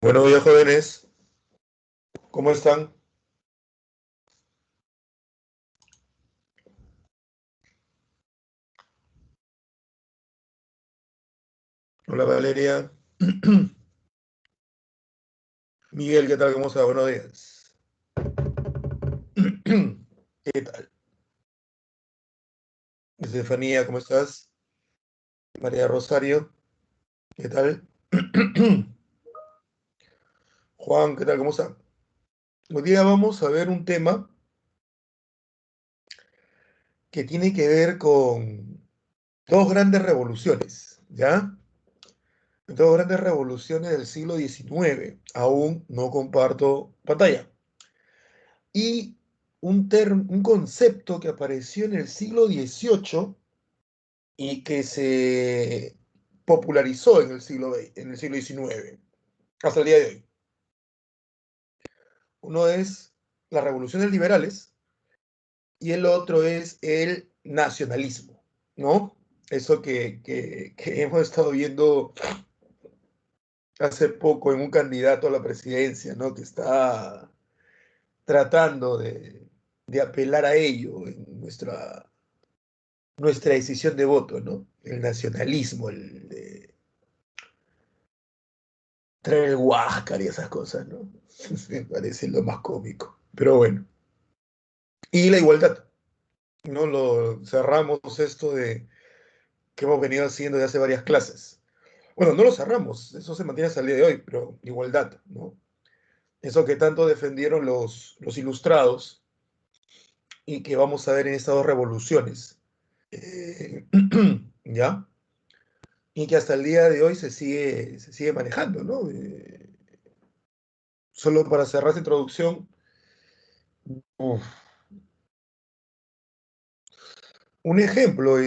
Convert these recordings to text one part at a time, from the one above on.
Buenos días, jóvenes. ¿Cómo están? Hola, Valeria. Miguel, ¿qué tal? ¿Cómo está? Buenos días. ¿Qué tal? Estefanía, ¿cómo estás? María Rosario, ¿qué tal? Juan, ¿qué tal? ¿Cómo está? Hoy día vamos a ver un tema que tiene que ver con dos grandes revoluciones, ¿ya? Dos grandes revoluciones del siglo XIX. Aún no comparto pantalla. Y un concepto que apareció en el siglo XVIII y que se popularizó en el siglo XIX, hasta el día de hoy. Uno es las revoluciones liberales y el otro es el nacionalismo, ¿no? Eso que hemos estado viendo hace poco en un candidato a la presidencia, ¿no? Que está tratando de apelar a ello en nuestra decisión de voto, ¿no? El nacionalismo, traer el Huáscar y esas cosas, ¿no? Me parece lo más cómico. Pero bueno. Y la igualdad, ¿no? Lo cerramos esto de que hemos venido haciendo de hace varias clases. Bueno, no lo cerramos, eso se mantiene hasta el día de hoy, pero igualdad, ¿no? Eso que tanto defendieron los ilustrados y que vamos a ver en estas dos revoluciones. Eh, ¿Ya? Y que hasta el día de hoy se sigue manejando, ¿no? Solo para cerrar esta introducción, uf, un ejemplo,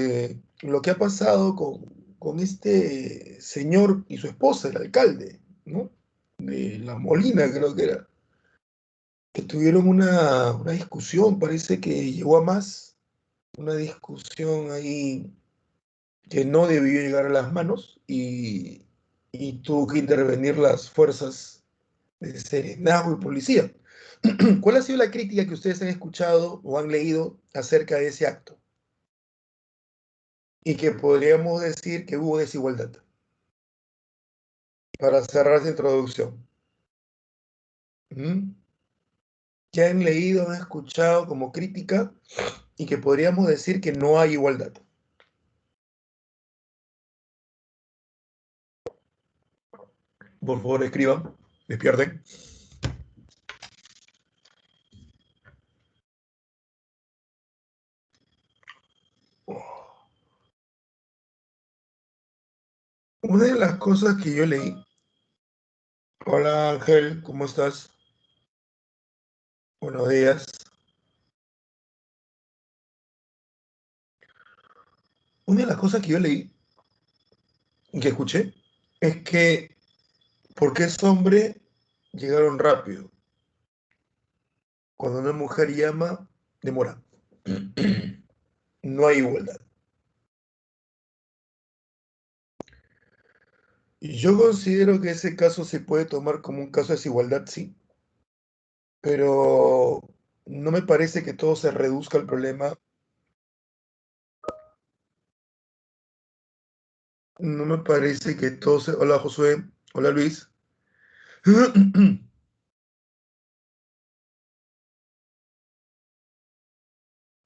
lo que ha pasado con este señor y su esposa, el alcalde, ¿no? De La Molina, creo que era, que tuvieron una discusión, parece que llegó a más, una discusión ahí que no debió llegar a las manos y tuvo que intervenir las fuerzas de Serenazgo y policía. ¿Cuál ha sido la crítica que ustedes han escuchado o han leído acerca de ese acto? Y que podríamos decir que hubo desigualdad. Para cerrar esta introducción. ¿Mm? ¿Qué han leído, han escuchado como crítica y que podríamos decir que no hay igualdad? Por favor, escriban, despierten. Una de las cosas que yo leí, hola Ángel, ¿cómo estás? Buenos días. Una de las cosas que yo leí y que escuché es que porque es hombre llegaron rápido. Cuando una mujer llama, demora. No hay igualdad. Y yo considero que ese caso se puede tomar como un caso de desigualdad, sí, pero no me parece que todo se reduzca al problema, no me parece que todo se... Hola Josué, hola Luis.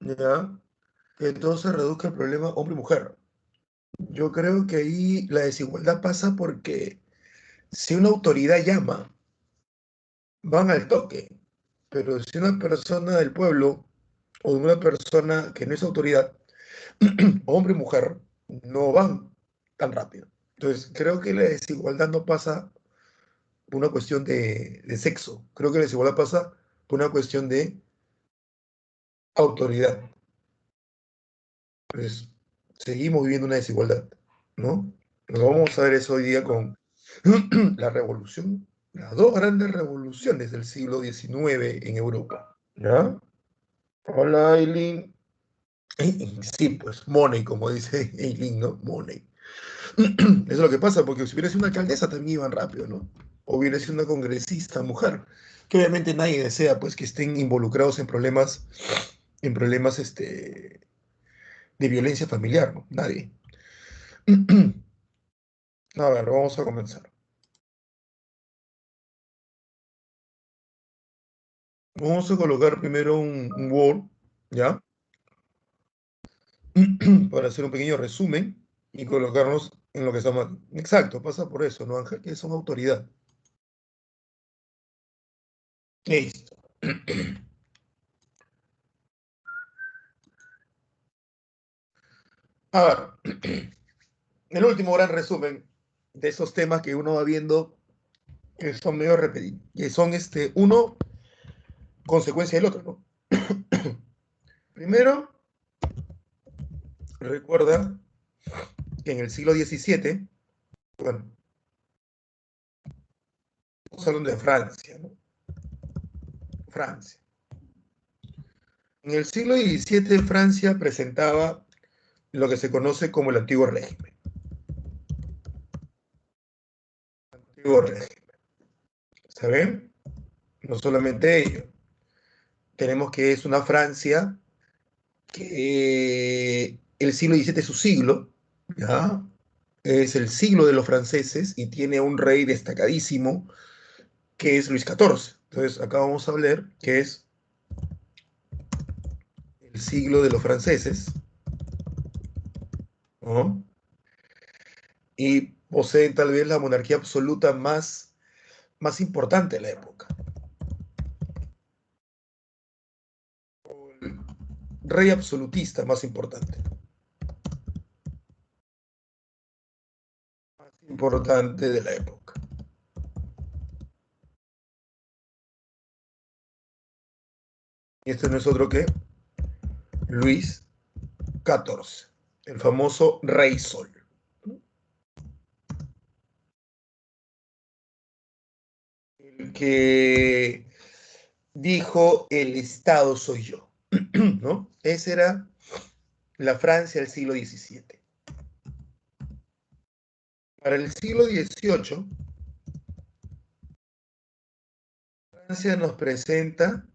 Ya, que todo se reduzca al problema hombre-mujer. Yo creo que ahí la desigualdad pasa porque si una autoridad llama, van al toque, pero si una persona del pueblo o una persona que no es autoridad, hombre y mujer, no van tan rápido. Entonces, creo que la desigualdad no pasa por una cuestión de sexo, creo que la desigualdad pasa por una cuestión de autoridad. Entonces, seguimos viviendo una desigualdad, ¿no? Lo vamos a ver eso hoy día con la revolución, las dos grandes revoluciones del siglo XIX en Europa. ¿Ya? Hola, Aileen. Sí, pues, money, como dice Aileen, ¿no? Money. Eso es lo que pasa, porque si hubiera sido una alcaldesa también iban rápido, ¿no? hubiera sido una congresista mujer, que obviamente nadie desea pues que estén involucrados en problemas de violencia familiar, ¿no? Nadie. A ver, vamos a comenzar. Vamos a colocar primero un Word, ¿ya? Para hacer un pequeño resumen y colocarnos en lo que estamos. Exacto, pasa por eso, ¿no, Ángel? Que son autoridad. Listo. A ver, el último gran resumen de esos temas que uno va viendo que son medio repetidos, que son uno consecuencia del otro, ¿no? Primero, recuerda que en el siglo XVII, bueno, estamos hablando de Francia, ¿no? Francia. En el siglo XVII, Francia presentaba lo que se conoce como el antiguo régimen. Antiguo régimen. ¿Saben? No solamente ello. Tenemos que es una Francia que el siglo XVII es su siglo, ¿ya? Es el siglo de los franceses y tiene un rey destacadísimo que es Luis XIV. Entonces, acá vamos a hablar que es el siglo de los franceses, ¿no? Y posee tal vez la monarquía absoluta más importante de la época. El rey absolutista más importante. Más importante de la época. Y este no es otro que Luis XIV, el famoso Rey Sol. El que dijo el Estado soy yo, ¿no? Esa era la Francia del siglo XVII. Para el siglo XVIII, Francia nos presenta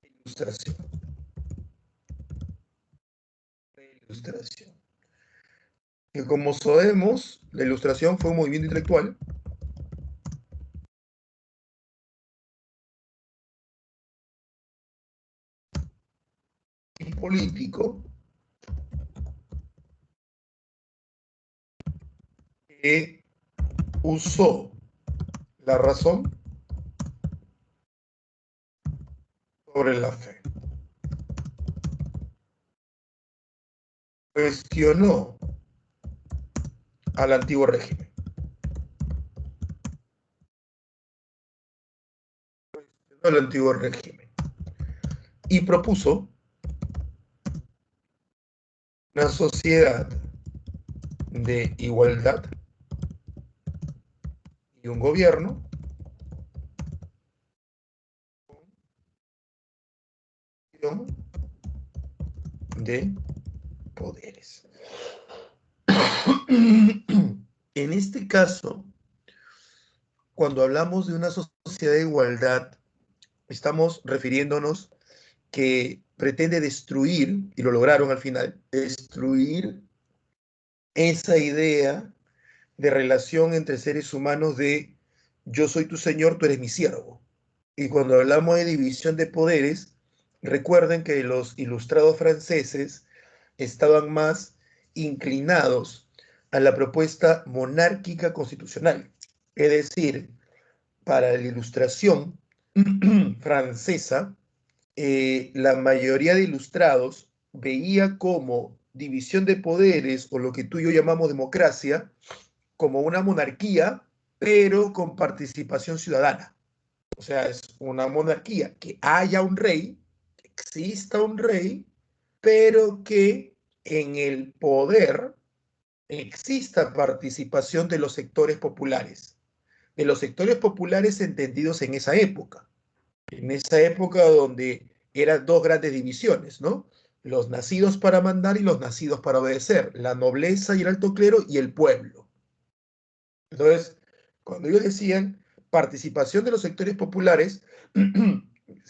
la ilustración. La ilustración. Que como sabemos, la ilustración fue un movimiento intelectual y político que usó la razón sobre la fe. Cuestionó al antiguo régimen. Cuestionó al antiguo régimen. Y propuso una sociedad de igualdad y un gobierno de poderes. En este caso, cuando hablamos de una sociedad de igualdad, estamos refiriéndonos que pretende destruir, y lo lograron al final, destruir esa idea de relación entre seres humanos de yo soy tu señor, tú eres mi siervo. Y cuando hablamos de división de poderes, recuerden que los ilustrados franceses estaban más inclinados a la propuesta monárquica constitucional. Es decir, para la ilustración francesa, la mayoría de ilustrados veía como división de poderes o lo que tú y yo llamamos democracia como una monarquía, pero con participación ciudadana. O sea, es una monarquía que haya un rey, exista un rey, pero que en el poder exista participación de los sectores populares entendidos en esa época donde eran dos grandes divisiones, ¿no? Los nacidos para mandar y los nacidos para obedecer, la nobleza y el alto clero y el pueblo. Entonces, Cuando ellos decían participación de los sectores populares,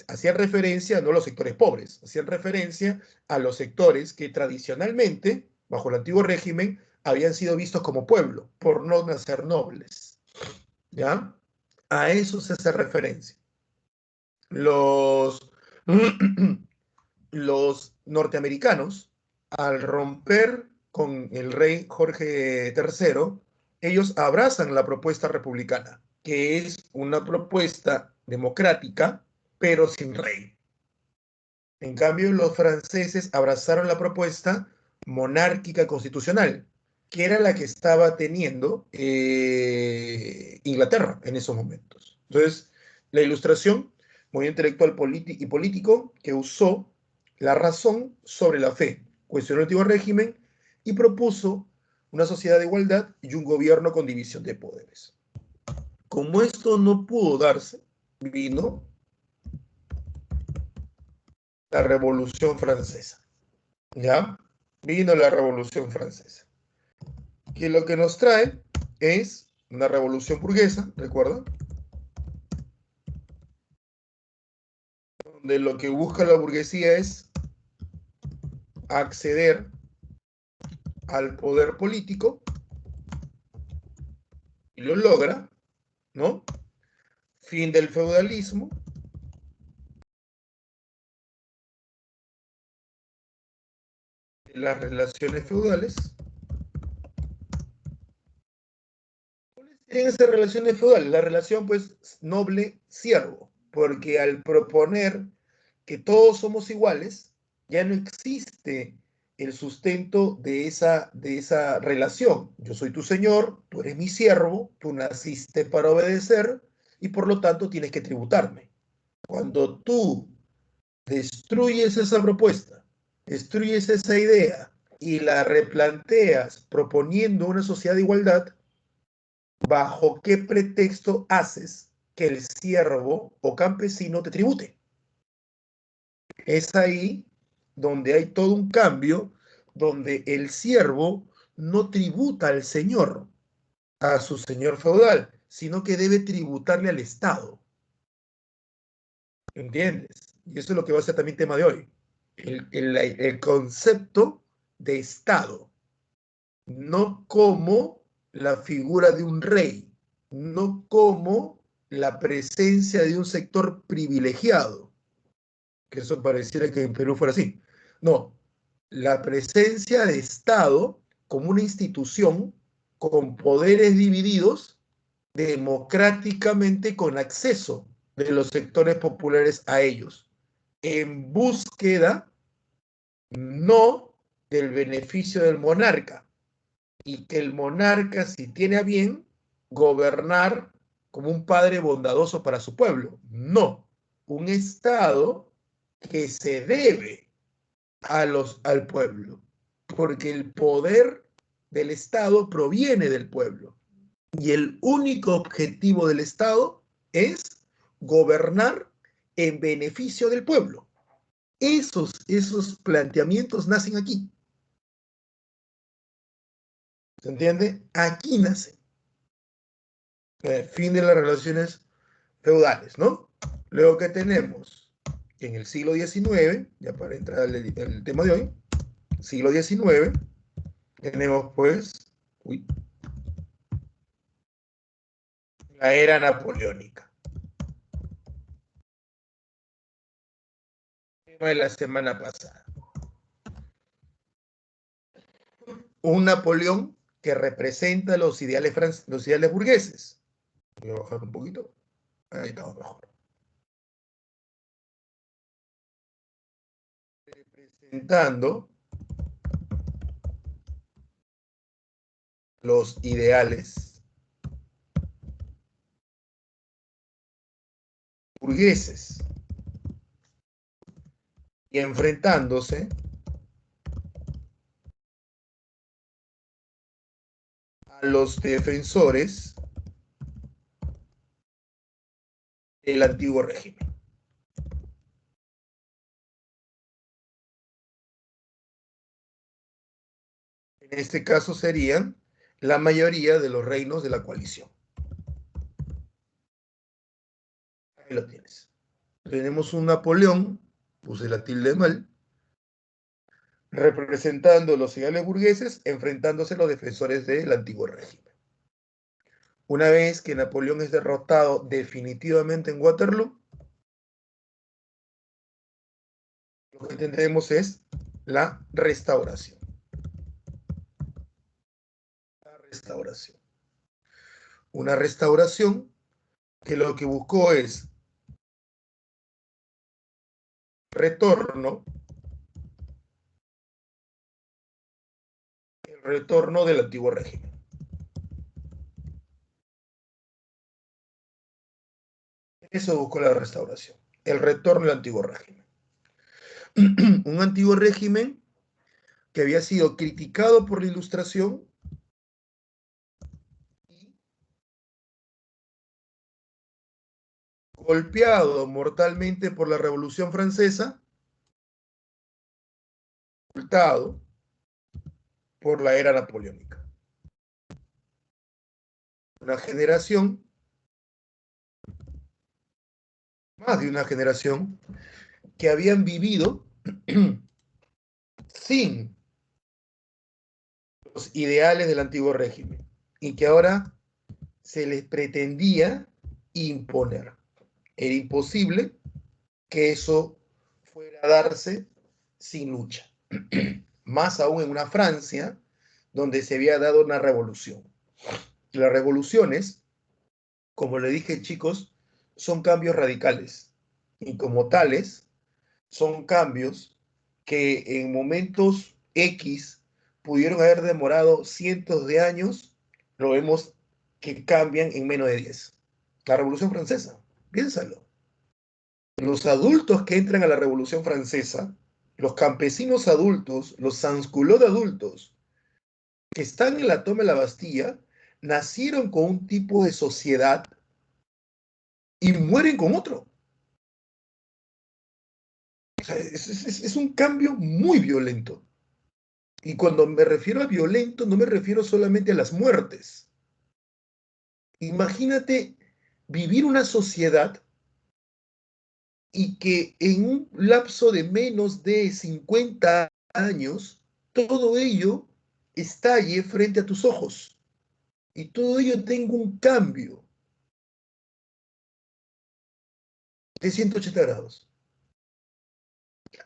hacían referencia no a los sectores pobres, hacían referencia a los sectores que tradicionalmente, bajo el antiguo régimen, habían sido vistos como pueblo, por no nacer nobles. ¿Ya? A eso se hace referencia. Los, los norteamericanos, al romper con el rey Jorge III, ellos abrazan la propuesta republicana, que es una propuesta democrática, pero sin rey. En cambio, los franceses abrazaron la propuesta monárquica constitucional, que era la que estaba teniendo Inglaterra en esos momentos. Entonces, la Ilustración, muy intelectual y político, que usó la razón sobre la fe, cuestionó el antiguo régimen y propuso una sociedad de igualdad y un gobierno con división de poderes. Como esto no pudo darse, vino la Revolución Francesa. ¿Ya? Vino la Revolución Francesa, que lo que nos trae es una revolución burguesa, ¿recuerdan? Donde lo que busca la burguesía es acceder al poder político y lo logra, ¿no? Fin del feudalismo, las relaciones feudales. ¿Cuáles serían esas relaciones feudales? La relación, pues, noble-siervo, porque al proponer que todos somos iguales, ya no existe el sustento de esa relación. Yo soy tu señor, tú eres mi siervo, tú naciste para obedecer y por lo tanto tienes que tributarme. Cuando tú destruyes esa propuesta, destruyes esa idea y la replanteas proponiendo una sociedad de igualdad, ¿bajo qué pretexto haces que el siervo o campesino te tribute? Es ahí donde hay todo un cambio, donde el siervo no tributa al señor, a su señor feudal, sino que debe tributarle al Estado. ¿Entiendes? Y eso es lo que va a ser también tema de hoy. El concepto de Estado, no como la figura de un rey, no como la presencia de un sector privilegiado, que eso pareciera que en Perú fuera así. No, la presencia de Estado como una institución con poderes divididos democráticamente con acceso de los sectores populares a ellos, en búsqueda no del beneficio del monarca, y que el monarca, si tiene a bien, gobernar como un padre bondadoso para su pueblo. No, un Estado que se debe al pueblo, porque el poder del Estado proviene del pueblo. Y el único objetivo del Estado es gobernar en beneficio del pueblo. Esos planteamientos nacen aquí. ¿Se entiende? Aquí nace. Fin de las relaciones feudales, ¿no? Luego que tenemos en el siglo XIX, ya para entrar al tema de hoy, siglo XIX, tenemos pues la era napoleónica. Tema de la semana pasada. Un Napoleón que representa los ideales burgueses. Voy a bajar un poquito. Ahí estamos mejor. Representando los ideales burgueses y enfrentándose a los defensores del antiguo régimen. En este caso serían la mayoría de los reinos de la coalición. Ahí lo tienes. Tenemos un Napoleón, puse la tilde mal, representando los ideales burgueses, enfrentándose a los defensores del antiguo régimen. Una vez que Napoleón es derrotado definitivamente en Waterloo, lo que tendremos es la restauración. La restauración. Una restauración que lo que buscó es retorno, el retorno del antiguo régimen. Eso buscó la restauración, el retorno del antiguo régimen. Un antiguo régimen que había sido criticado por la Ilustración y golpeado mortalmente por la Revolución Francesa, ocultado por la era napoleónica. Una generación, más de una generación, que habían vivido sin los ideales del antiguo régimen y que ahora se les pretendía imponer. Era imposible que eso fuera a darse sin lucha. Más aún en una Francia donde se había dado una revolución. Las revoluciones, como le dije, chicos, son cambios radicales y como tales son cambios que en momentos X pudieron haber demorado cientos de años, lo vemos que cambian en menos de 10. La Revolución Francesa, piénsalo. Los adultos que entran a la Revolución Francesa, los campesinos adultos, los sans-culottes adultos que están en la toma de la Bastilla, nacieron con un tipo de sociedad y mueren con otro. O sea, es un cambio muy violento. Y cuando me refiero a violento, no me refiero solamente a las muertes. Imagínate vivir una sociedad y que en un lapso de menos de 50 años, todo ello estalle frente a tus ojos y todo ello tenga un cambio de 180 grados.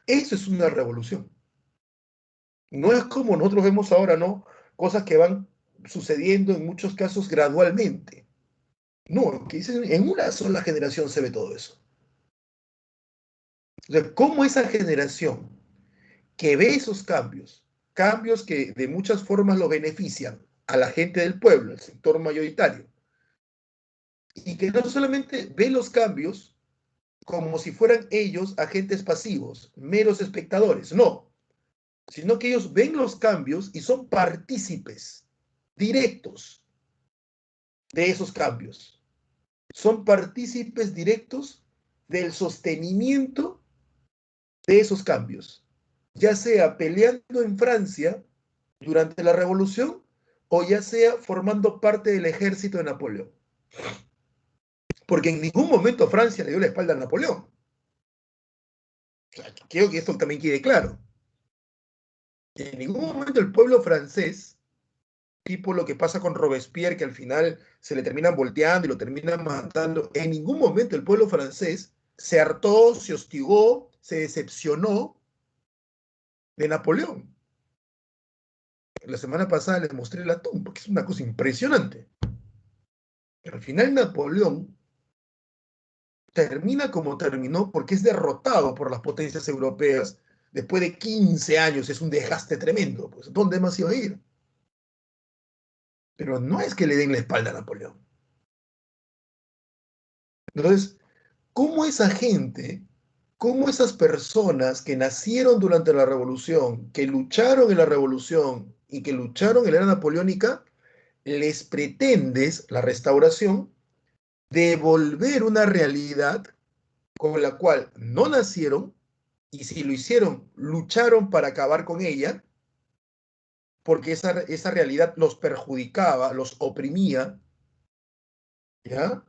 Eso es una revolución. No es como nosotros vemos ahora, ¿no? Cosas que van sucediendo en muchos casos gradualmente. No, que en una sola generación se ve todo eso. O sea, cómo esa generación que ve esos cambios, cambios que de muchas formas lo benefician a la gente del pueblo, el sector mayoritario, y que no solamente ve los cambios como si fueran ellos agentes pasivos, meros espectadores, no, sino que ellos ven los cambios y son partícipes directos de esos cambios. Son partícipes directos del sostenimiento de esos cambios, ya sea peleando en Francia durante la Revolución o ya sea formando parte del ejército de Napoleón. Porque en ningún momento Francia le dio la espalda a Napoleón. O sea, quiero que esto también quede claro. En ningún momento el pueblo francés, tipo lo que pasa con Robespierre, que al final se le terminan volteando y lo terminan matando, en ningún momento el pueblo francés se hartó, se hostigó, se decepcionó de Napoleón. La semana pasada les mostré la tumba, que es una cosa impresionante. Pero al final Napoleón termina como terminó porque es derrotado por las potencias europeas después de 15 años. Es un desgaste tremendo. Pues, ¿dónde más iba a ir? Pero no es que le den la espalda a Napoleón. Entonces, ¿cómo esa gente, cómo esas personas que nacieron durante la revolución, que lucharon en la revolución y que lucharon en la era napoleónica, les pretendes la restauración, devolver una realidad con la cual no nacieron y si lo hicieron, lucharon para acabar con ella, porque esa realidad los perjudicaba, los oprimía, ¿ya?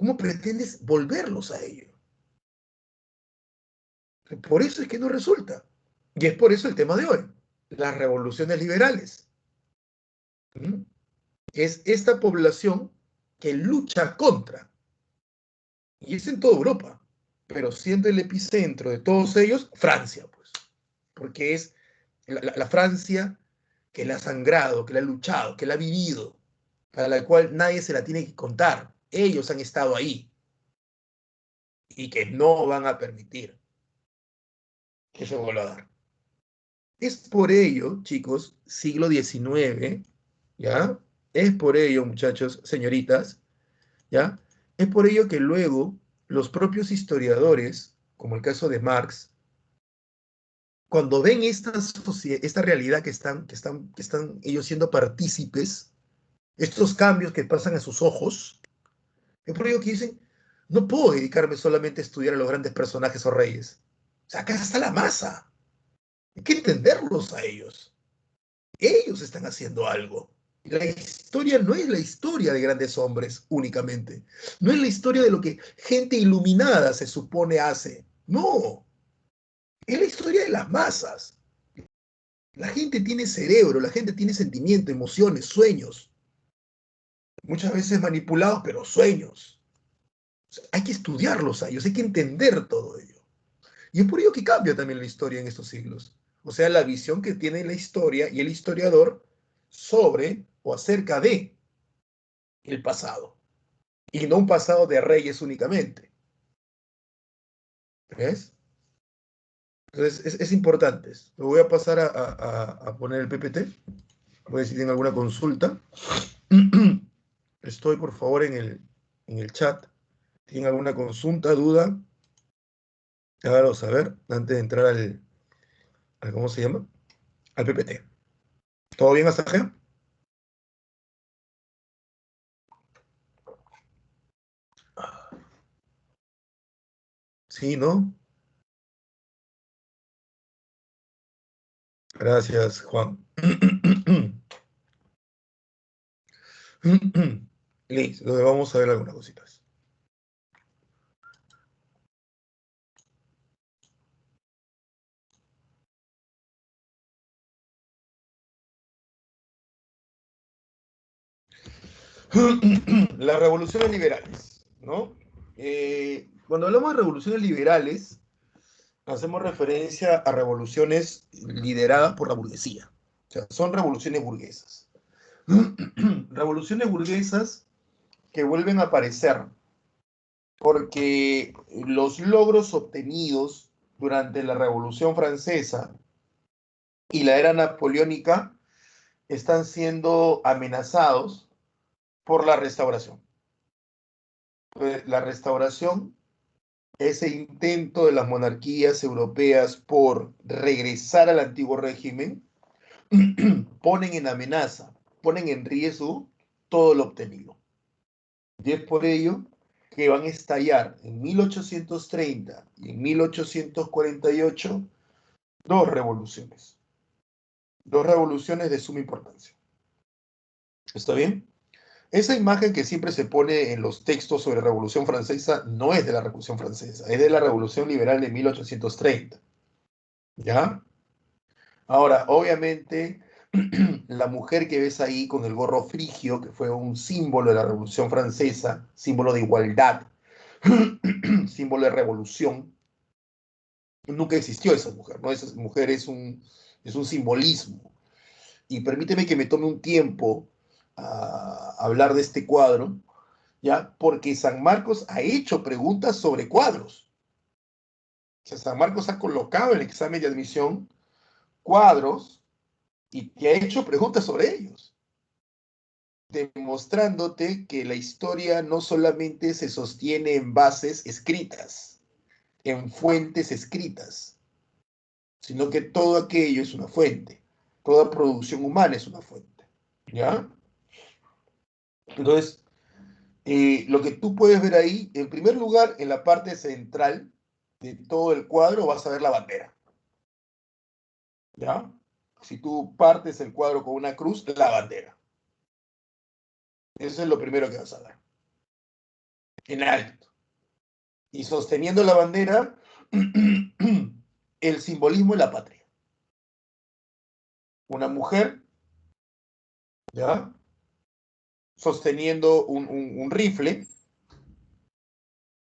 ¿Cómo pretendes volverlos a ello? Por eso es que no resulta. Y es por eso el tema de hoy, las revoluciones liberales. ¿Mm? Es esta población que lucha contra, y es en toda Europa, pero siendo el epicentro de todos ellos, Francia, pues, porque es la Francia que la ha sangrado, que la ha luchado, que la ha vivido, para la cual nadie se la tiene que contar. Ellos han estado ahí y que no van a permitir que se vuelva a dar. Es por ello, chicos, siglo XIX, ¿ya? Es por ello, muchachos, señoritas, ¿ya? Es por ello que luego los propios historiadores, como el caso de Marx, cuando ven esta realidad que están ellos siendo partícipes, estos cambios que pasan a sus ojos, es por ello que dicen, no puedo dedicarme solamente a estudiar a los grandes personajes o reyes. O sea, acá está la masa. Hay que entenderlos a ellos. Ellos están haciendo algo. La historia no es la historia de grandes hombres únicamente. No es la historia de lo que gente iluminada se supone hace. No, es la historia de las masas. La gente tiene cerebro, la gente tiene sentimiento, emociones, sueños. Muchas veces manipulados, pero sueños. O sea, hay que estudiarlos a ellos, hay que entender todo ello. Y es por ello que cambia también la historia en estos siglos. O sea, la visión que tiene la historia y el historiador sobre o acerca de el pasado. Y no un pasado de reyes únicamente. ¿Ves? Entonces, es importante. Lo voy a pasar a poner el PPT. Voy a ver si tienen alguna consulta. Estoy, por favor, en el chat. ¿Tienen alguna consulta, duda? Hágalo saber antes de entrar ¿cómo se llama? Al PPT. ¿Todo bien hasta acá? Sí, ¿no? Gracias, Juan. Listo, entonces vamos a ver algunas cositas. Las revoluciones liberales, ¿no? Cuando hablamos de revoluciones liberales, hacemos referencia a revoluciones lideradas por la burguesía. O sea, son revoluciones burguesas. Revoluciones burguesas que vuelven a aparecer porque los logros obtenidos durante la Revolución Francesa y la era napoleónica están siendo amenazados por la restauración. La restauración, ese intento de las monarquías europeas por regresar al antiguo régimen, ponen en amenaza, ponen en riesgo todo lo obtenido. Y es por ello que van a estallar en 1830 y en 1848 dos revoluciones de suma importancia. ¿Está bien? Esa imagen que siempre se pone en los textos sobre la Revolución Francesa no es de la Revolución Francesa, es de la Revolución Liberal de 1830. ¿Ya? Ahora, obviamente, la mujer que ves ahí con el gorro frigio, que fue un símbolo de la Revolución Francesa, símbolo de igualdad, símbolo de revolución, nunca existió esa mujer, ¿no? Esa mujer es un simbolismo. Y permíteme que me tome un tiempo a hablar de este cuadro, ¿ya? Porque San Marcos ha hecho preguntas sobre cuadros. O sea, San Marcos ha colocado en el examen de admisión cuadros y te ha hecho preguntas sobre ellos, demostrándote que la historia no solamente se sostiene en bases escritas, en fuentes escritas, sino que todo aquello es una fuente, toda producción humana es una fuente, ¿ya? Entonces, lo que tú puedes ver ahí, en primer lugar, en la parte central de todo el cuadro vas a ver la bandera, ¿ya? Si tú partes el cuadro con una cruz, la bandera. Eso es lo primero que vas a ver. en alto. Y sosteniendo la bandera, el simbolismo de la patria. Una mujer, ¿ya? Sosteniendo un rifle,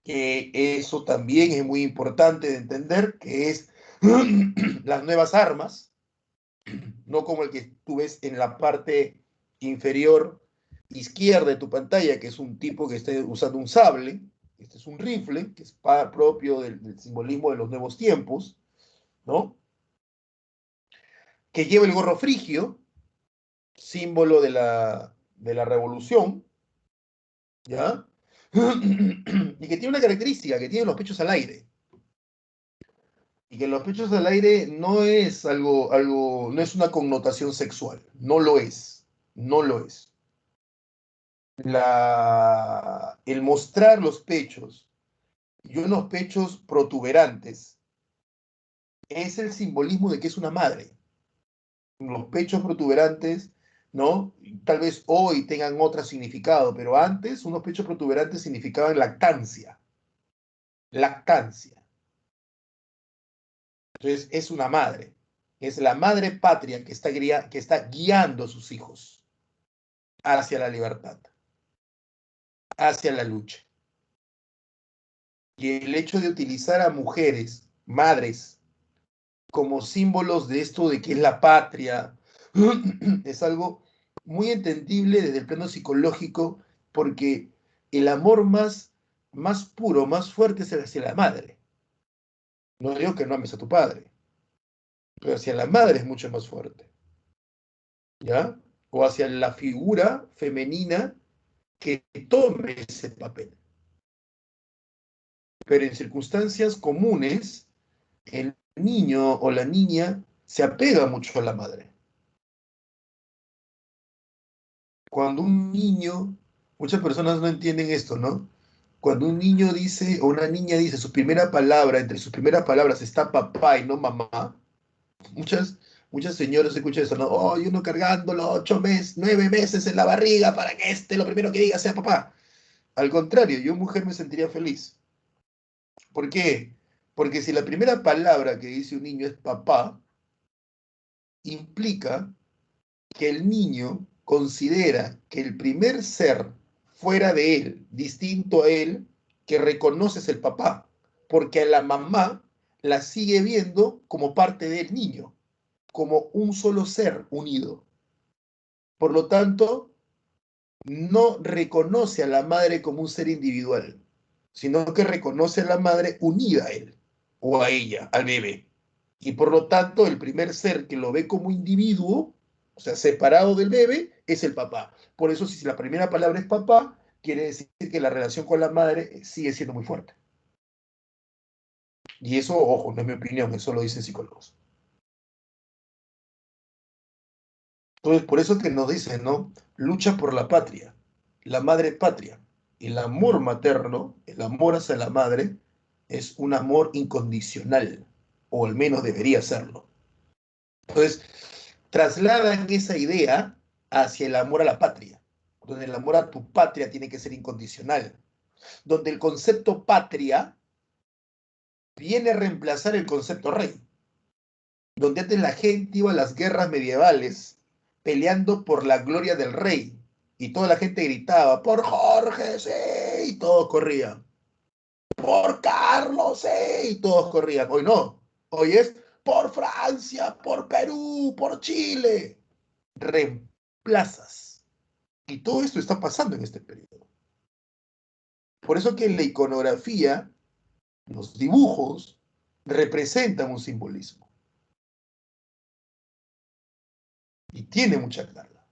que eso también es muy importante de entender, que es las nuevas armas, no como el que tú ves en la parte inferior izquierda de tu pantalla, que es un tipo que está usando un sable. Este es un rifle, que es propio del simbolismo de los nuevos tiempos, ¿no? Que lleva el gorro frigio, símbolo de la revolución, ¿ya? Y que tiene una característica, que tiene los pechos al aire. Y que los pechos al aire no es no es una connotación sexual, no lo es, no lo es. El mostrar los pechos y unos pechos protuberantes es el simbolismo de que es una madre. Los pechos protuberantes, ¿no? Tal vez hoy tengan otro significado, pero antes unos pechos protuberantes significaban lactancia, lactancia. Entonces es una madre, es la madre patria que está guiando a sus hijos hacia la libertad, hacia la lucha. Y el hecho de utilizar a mujeres, madres, como símbolos de esto de que es la patria, es algo muy entendible desde el plano psicológico, porque el amor más puro, más fuerte es hacia la madre. No digo que no ames a tu padre, pero hacia la madre es mucho más fuerte, ¿ya? O hacia la figura femenina que tome ese papel. Pero en circunstancias comunes, el niño o la niña se apega mucho a la madre. Cuando un niño, muchas personas no entienden esto, ¿no? Cuando un niño dice o una niña dice su primera palabra, entre sus primeras palabras está papá y no mamá, muchas, muchas señoras escuchan eso, ¿no? Oh, y uno cargándolo 8 meses, 9 meses en la barriga para que lo primero que diga sea papá. Al contrario, yo mujer me sentiría feliz. ¿Por qué? Porque si la primera palabra que dice un niño es papá, implica que el niño considera que el primer ser fuera de él, distinto a él, que reconoce es el papá, porque a la mamá la sigue viendo como parte del niño, como un solo ser unido. Por lo tanto, no reconoce a la madre como un ser individual, sino que reconoce a la madre unida a él o a ella, al bebé. Y por lo tanto, el primer ser que lo ve como individuo, o sea, separado del bebé, es el papá. Por eso, si la primera palabra es papá, quiere decir que la relación con la madre sigue siendo muy fuerte. Y eso, ojo, no es mi opinión, eso lo dicen psicólogos. Entonces, por eso que nos dicen, ¿no? Lucha por la patria, la madre patria. El amor materno, el amor hacia la madre, es un amor incondicional, o al menos debería serlo. Entonces, trasladan esa idea hacia el amor a la patria, donde el amor a tu patria tiene que ser incondicional, donde el concepto patria viene a reemplazar el concepto rey, donde antes la gente iba a las guerras medievales peleando por la gloria del rey, y toda la gente gritaba, por Jorge, sí, y todos corrían, por Carlos, sí, y todos corrían. Hoy no, hoy es por Francia, por Perú, por Chile. Reemplazas. Y todo esto está pasando en este periodo. Por eso que la iconografía, los dibujos, representan un simbolismo. Y tiene mucha carga.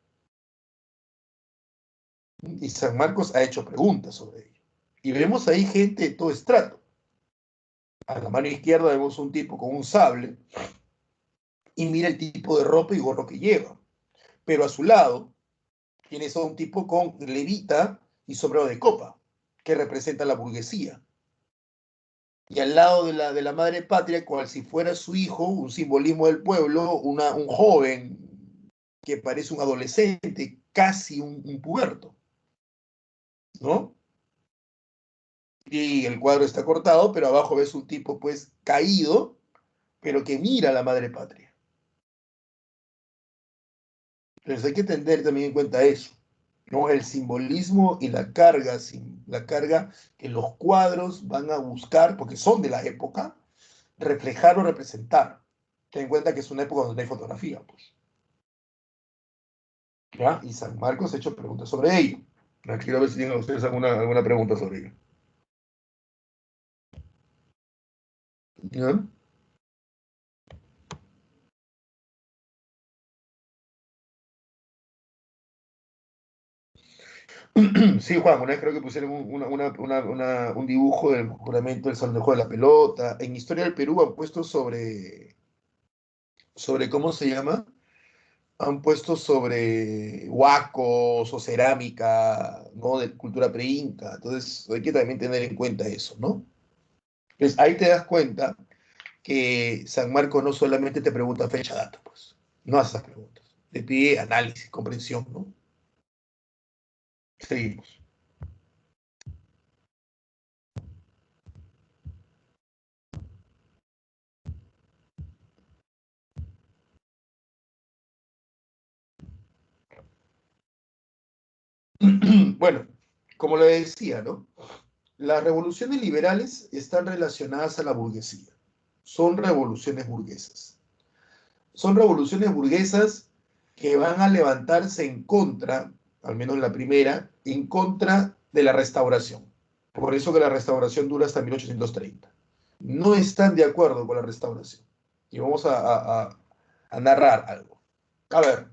Y San Marcos ha hecho preguntas sobre ello. Y vemos ahí gente de todo estrato. A la mano izquierda vemos un tipo con un sable y mira el tipo de ropa y gorro que lleva. Pero a su lado tienes a un tipo con levita y sombrero de copa, que representa la burguesía. Y al lado de la madre patria, cual si fuera su hijo, un simbolismo del pueblo, un joven que parece un adolescente, casi un puberto, ¿no? y el cuadro está cortado, pero abajo ves un tipo pues caído, pero que mira a la madre patria. Entonces hay que tener también en cuenta eso, ¿no? El simbolismo y la carga que los cuadros van a buscar, porque son de la época, reflejar o representar. Ten en cuenta que es una época donde no hay fotografía, pues. ¿Ya? Y San Marcos ha hecho preguntas sobre ello. Quiero ver si tienen ustedes alguna pregunta sobre ello. ¿Ya? Sí, Juan, una vez creo que pusieron un dibujo del juramento del Salón de Juego de la Pelota. En Historia del Perú han puesto sobre ¿cómo se llama? Han puesto sobre huacos o cerámica, ¿no? De cultura pre-inca. Entonces hay que también tener en cuenta eso, ¿no? Entonces ahí te das cuenta que San Marcos no solamente te pregunta fecha, data, pues. No hace esas preguntas. Te pide análisis, comprensión, ¿no? Seguimos. Bueno, como le decía, ¿no? Las revoluciones liberales están relacionadas a la burguesía. Son revoluciones burguesas. Son revoluciones burguesas que van a levantarse en contra, al menos la primera, en contra de la restauración. Por eso que la restauración dura hasta 1830. No están de acuerdo con la restauración. Y vamos a narrar algo. A ver,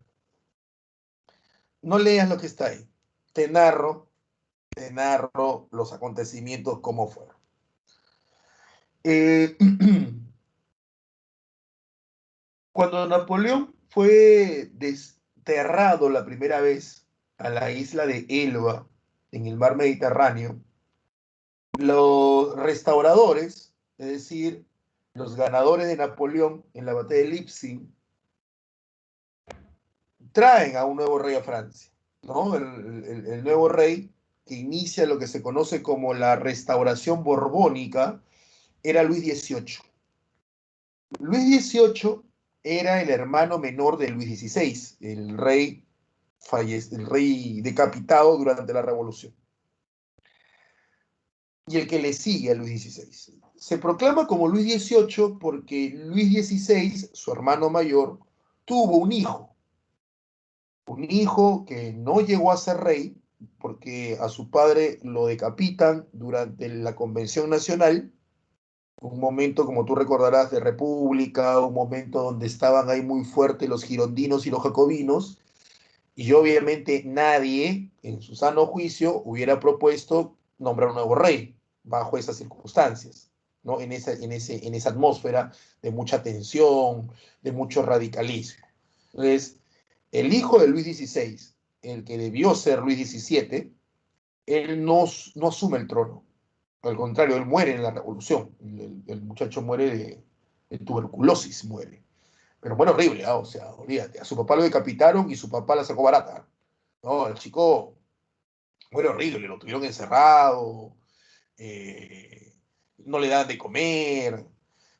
no leas lo que está ahí. Te narro, te narro los acontecimientos como fueron. Eh, Cuando Napoleón fue desterrado la primera vez a la isla de Elba, en el mar Mediterráneo, los restauradores, es decir, los ganadores de Napoleón en la batalla de Leipzig, traen a un nuevo rey a Francia, ¿no? El nuevo rey que inicia lo que se conoce como la restauración borbónica era Luis XVIII. Luis XVIII era el hermano menor de Luis XVI, el rey decapitado durante la Revolución, y el que le sigue a Luis XVI. Se proclama como Luis XVIII porque Luis XVI, su hermano mayor, tuvo un hijo que no llegó a ser rey porque a su padre lo decapitan durante la Convención Nacional, un momento, como tú recordarás, de república, un momento donde estaban ahí muy fuertes los girondinos y los jacobinos, y obviamente nadie, en su sano juicio, hubiera propuesto nombrar un nuevo rey bajo esas circunstancias, ¿no? En esa atmósfera de mucha tensión, de mucho radicalismo. Entonces, el hijo de Luis XVI, el que debió ser Luis XVII, él no asume el trono. Al contrario, él muere en la revolución. El muchacho muere de tuberculosis, muere. Pero muere horrible, ¿ah? O sea, olvídate. A su papá lo decapitaron y su papá la sacó barata. No, el chico muere horrible, lo tuvieron encerrado, eh, no le daban de comer,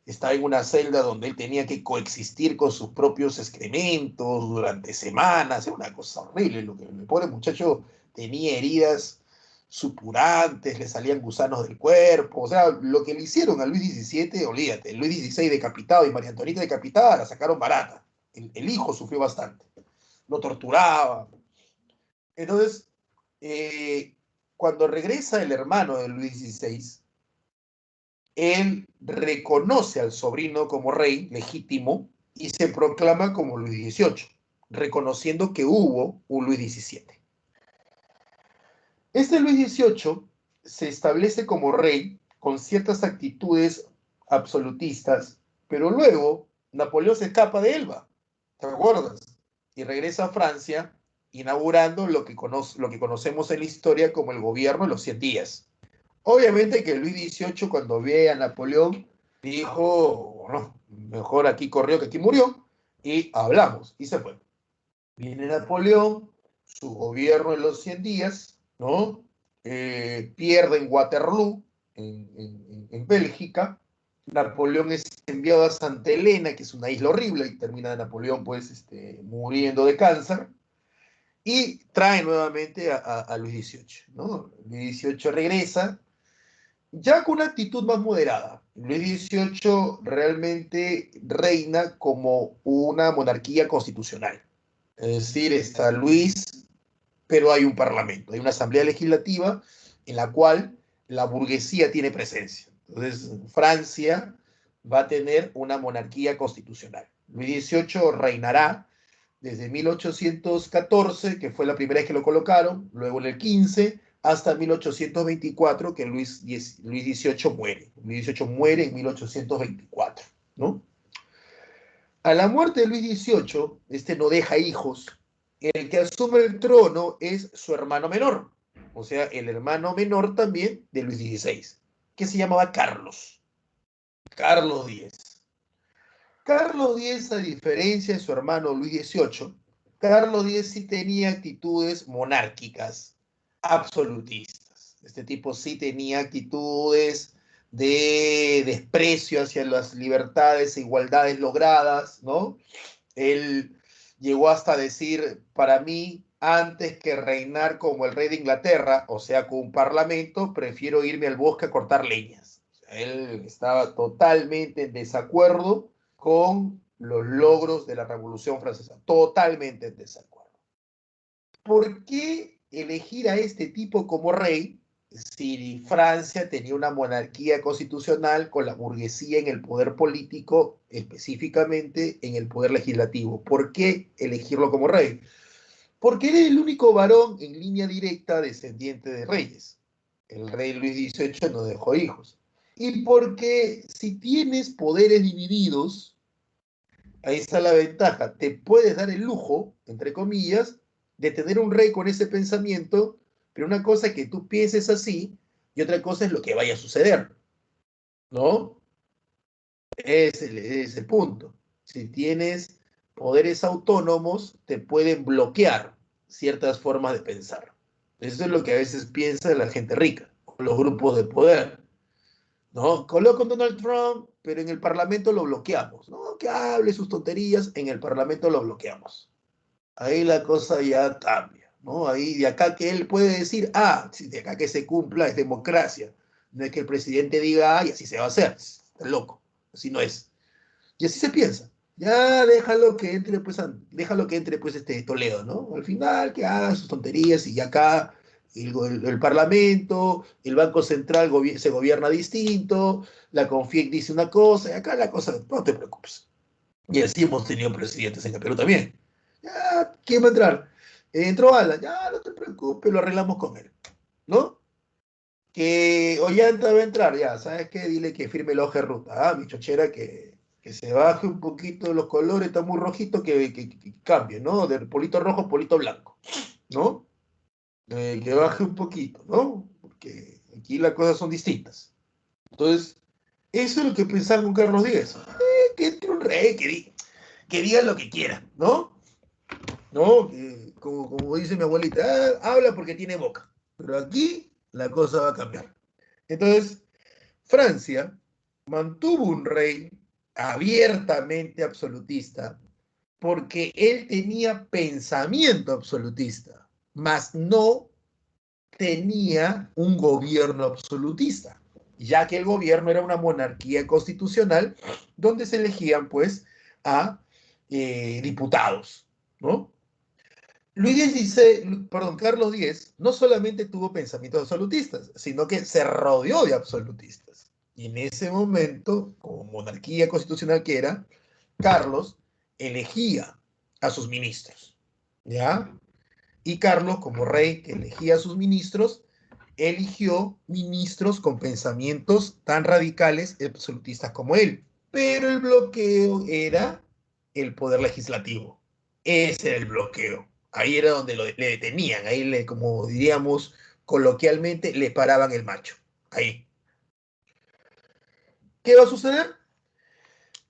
estaba en una celda donde él tenía que coexistir con sus propios excrementos durante semanas, era una cosa horrible, lo que el pobre muchacho tenía heridas supurantes, le salían gusanos del cuerpo, o sea, lo que le hicieron a Luis XVII, olvídate, Luis XVI decapitado y María Antonieta decapitada la sacaron barata, el hijo sufrió bastante, lo torturaba. Entonces, eh, cuando regresa el hermano de Luis XVI, él reconoce al sobrino como rey legítimo y se proclama como Luis XVIII, reconociendo que hubo un Luis XVII. Este Luis XVIII se establece como rey con ciertas actitudes absolutistas, pero luego Napoleón se escapa de Elba, ¿te acuerdas? Y regresa a Francia, inaugurando lo que conocemos en la historia como el gobierno de los 100 días. Obviamente que Luis XVIII, cuando ve a Napoleón, dijo, no, mejor aquí corrió que aquí murió, y hablamos, y se fue. Viene Napoleón, su gobierno en los 100 días, ¿no? Pierde en Waterloo, en Bélgica. Napoleón es enviado a Santa Elena, que es una isla horrible, y termina Napoleón pues muriendo de cáncer, y trae nuevamente a Luis XVIII, ¿no? Luis XVIII regresa, ya con una actitud más moderada. Luis XVIII realmente reina como una monarquía constitucional. Es decir, está Luis, pero hay un parlamento, hay una asamblea legislativa en la cual la burguesía tiene presencia. Entonces, Francia va a tener una monarquía constitucional. Luis XVIII reinará desde 1814, que fue la primera vez que lo colocaron, luego en el 15, hasta 1824, que Luis XVIII muere. Luis XVIII muere en 1824, ¿no? A la muerte de Luis XVIII, no deja hijos. El que asume el trono es su hermano menor, o sea, el hermano menor también de Luis XVI, que se llamaba Carlos. Carlos X. Carlos X, a diferencia de su hermano Luis XVIII, Carlos X sí tenía actitudes monárquicas, absolutistas. Este tipo sí tenía actitudes de desprecio hacia las libertades e igualdades logradas, ¿no? Él llegó hasta decir, para mí, antes que reinar como el rey de Inglaterra, o sea, con un parlamento, prefiero irme al bosque a cortar leñas. O sea, él estaba totalmente en desacuerdo con los logros de la Revolución Francesa, totalmente en desacuerdo. ¿Por qué elegir a este tipo como rey si Francia tenía una monarquía constitucional con la burguesía en el poder político, específicamente en el poder legislativo? ¿Por qué elegirlo como rey? Porque él es el único varón en línea directa descendiente de reyes. El rey Luis XVIII no dejó hijos. Y porque si tienes poderes divididos, ahí está la ventaja. Te puedes dar el lujo, entre comillas, de tener un rey con ese pensamiento, pero una cosa es que tú pienses así y otra cosa es lo que vaya a suceder, ¿no? Es el punto. Si tienes poderes autónomos, te pueden bloquear ciertas formas de pensar. Eso es lo que a veces piensa la gente rica, los grupos de poder. ¿No? Coloco con Donald Trump, pero en el Parlamento lo bloqueamos, ¿no? Que hable sus tonterías, en el Parlamento lo bloqueamos. Ahí la cosa ya cambia, ¿no? Ahí de acá que él puede decir, de acá que se cumpla es democracia. No es que el presidente diga, y así se va a hacer. Está loco, así no es. Y así se piensa. Ya déjalo que entre pues Toledo, ¿no? Al final que haga sus tonterías y acá el Parlamento, el Banco Central se gobierna distinto, la CONFIEC dice una cosa, y acá la cosa, no te preocupes. Y así hemos tenido presidentes en el Perú también. Ya, ¿quién va a entrar? Entró Alan, ya no te preocupes, lo arreglamos con él, ¿no? Que Ollanta va a entrar, ya, ¿sabes qué? Dile que firme el hoja de ruta. Mi chochera que se baje un poquito los colores, está muy rojito, que cambie, ¿no? De polito rojo a polito blanco, ¿no? Que baje un poquito, ¿no? Porque aquí las cosas son distintas. Entonces, eso es lo que pensaba con Carlos Díaz. Que entre un rey, que diga lo que quiera, ¿no? ¿No? Como dice mi abuelita, habla porque tiene boca. Pero aquí la cosa va a cambiar. Entonces, Francia mantuvo un rey abiertamente absolutista porque él tenía pensamiento absolutista, mas no tenía un gobierno absolutista, ya que el gobierno era una monarquía constitucional donde se elegían pues a diputados, ¿no? Carlos X no solamente tuvo pensamientos absolutistas, sino que se rodeó de absolutistas. Y en ese momento, como monarquía constitucional que era, Carlos elegía a sus ministros, ¿ya? Y Carlos, como rey que elegía a sus ministros, eligió ministros con pensamientos tan radicales y absolutistas como él. Pero el bloqueo era el poder legislativo. Ese era el bloqueo. Ahí era donde le detenían, como diríamos coloquialmente, le paraban el macho. Ahí. ¿Qué va a suceder?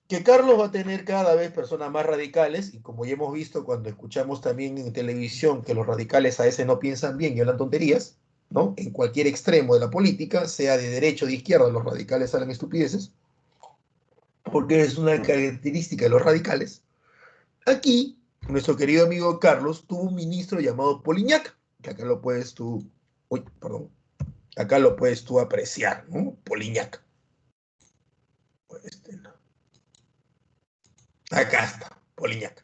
Que Carlos va a tener cada vez personas más radicales, y como ya hemos visto cuando escuchamos también en televisión que los radicales a veces no piensan bien y hablan tonterías, ¿no? En cualquier extremo de la política, sea de derecha o de izquierda, los radicales hablan estupideces, porque es una característica de los radicales. Aquí, nuestro querido amigo Carlos tuvo un ministro llamado Poliñac, que acá lo puedes tú, uy, perdón, acá lo puedes tú apreciar, ¿no? Poliñac. No. Acá está, Poliñac.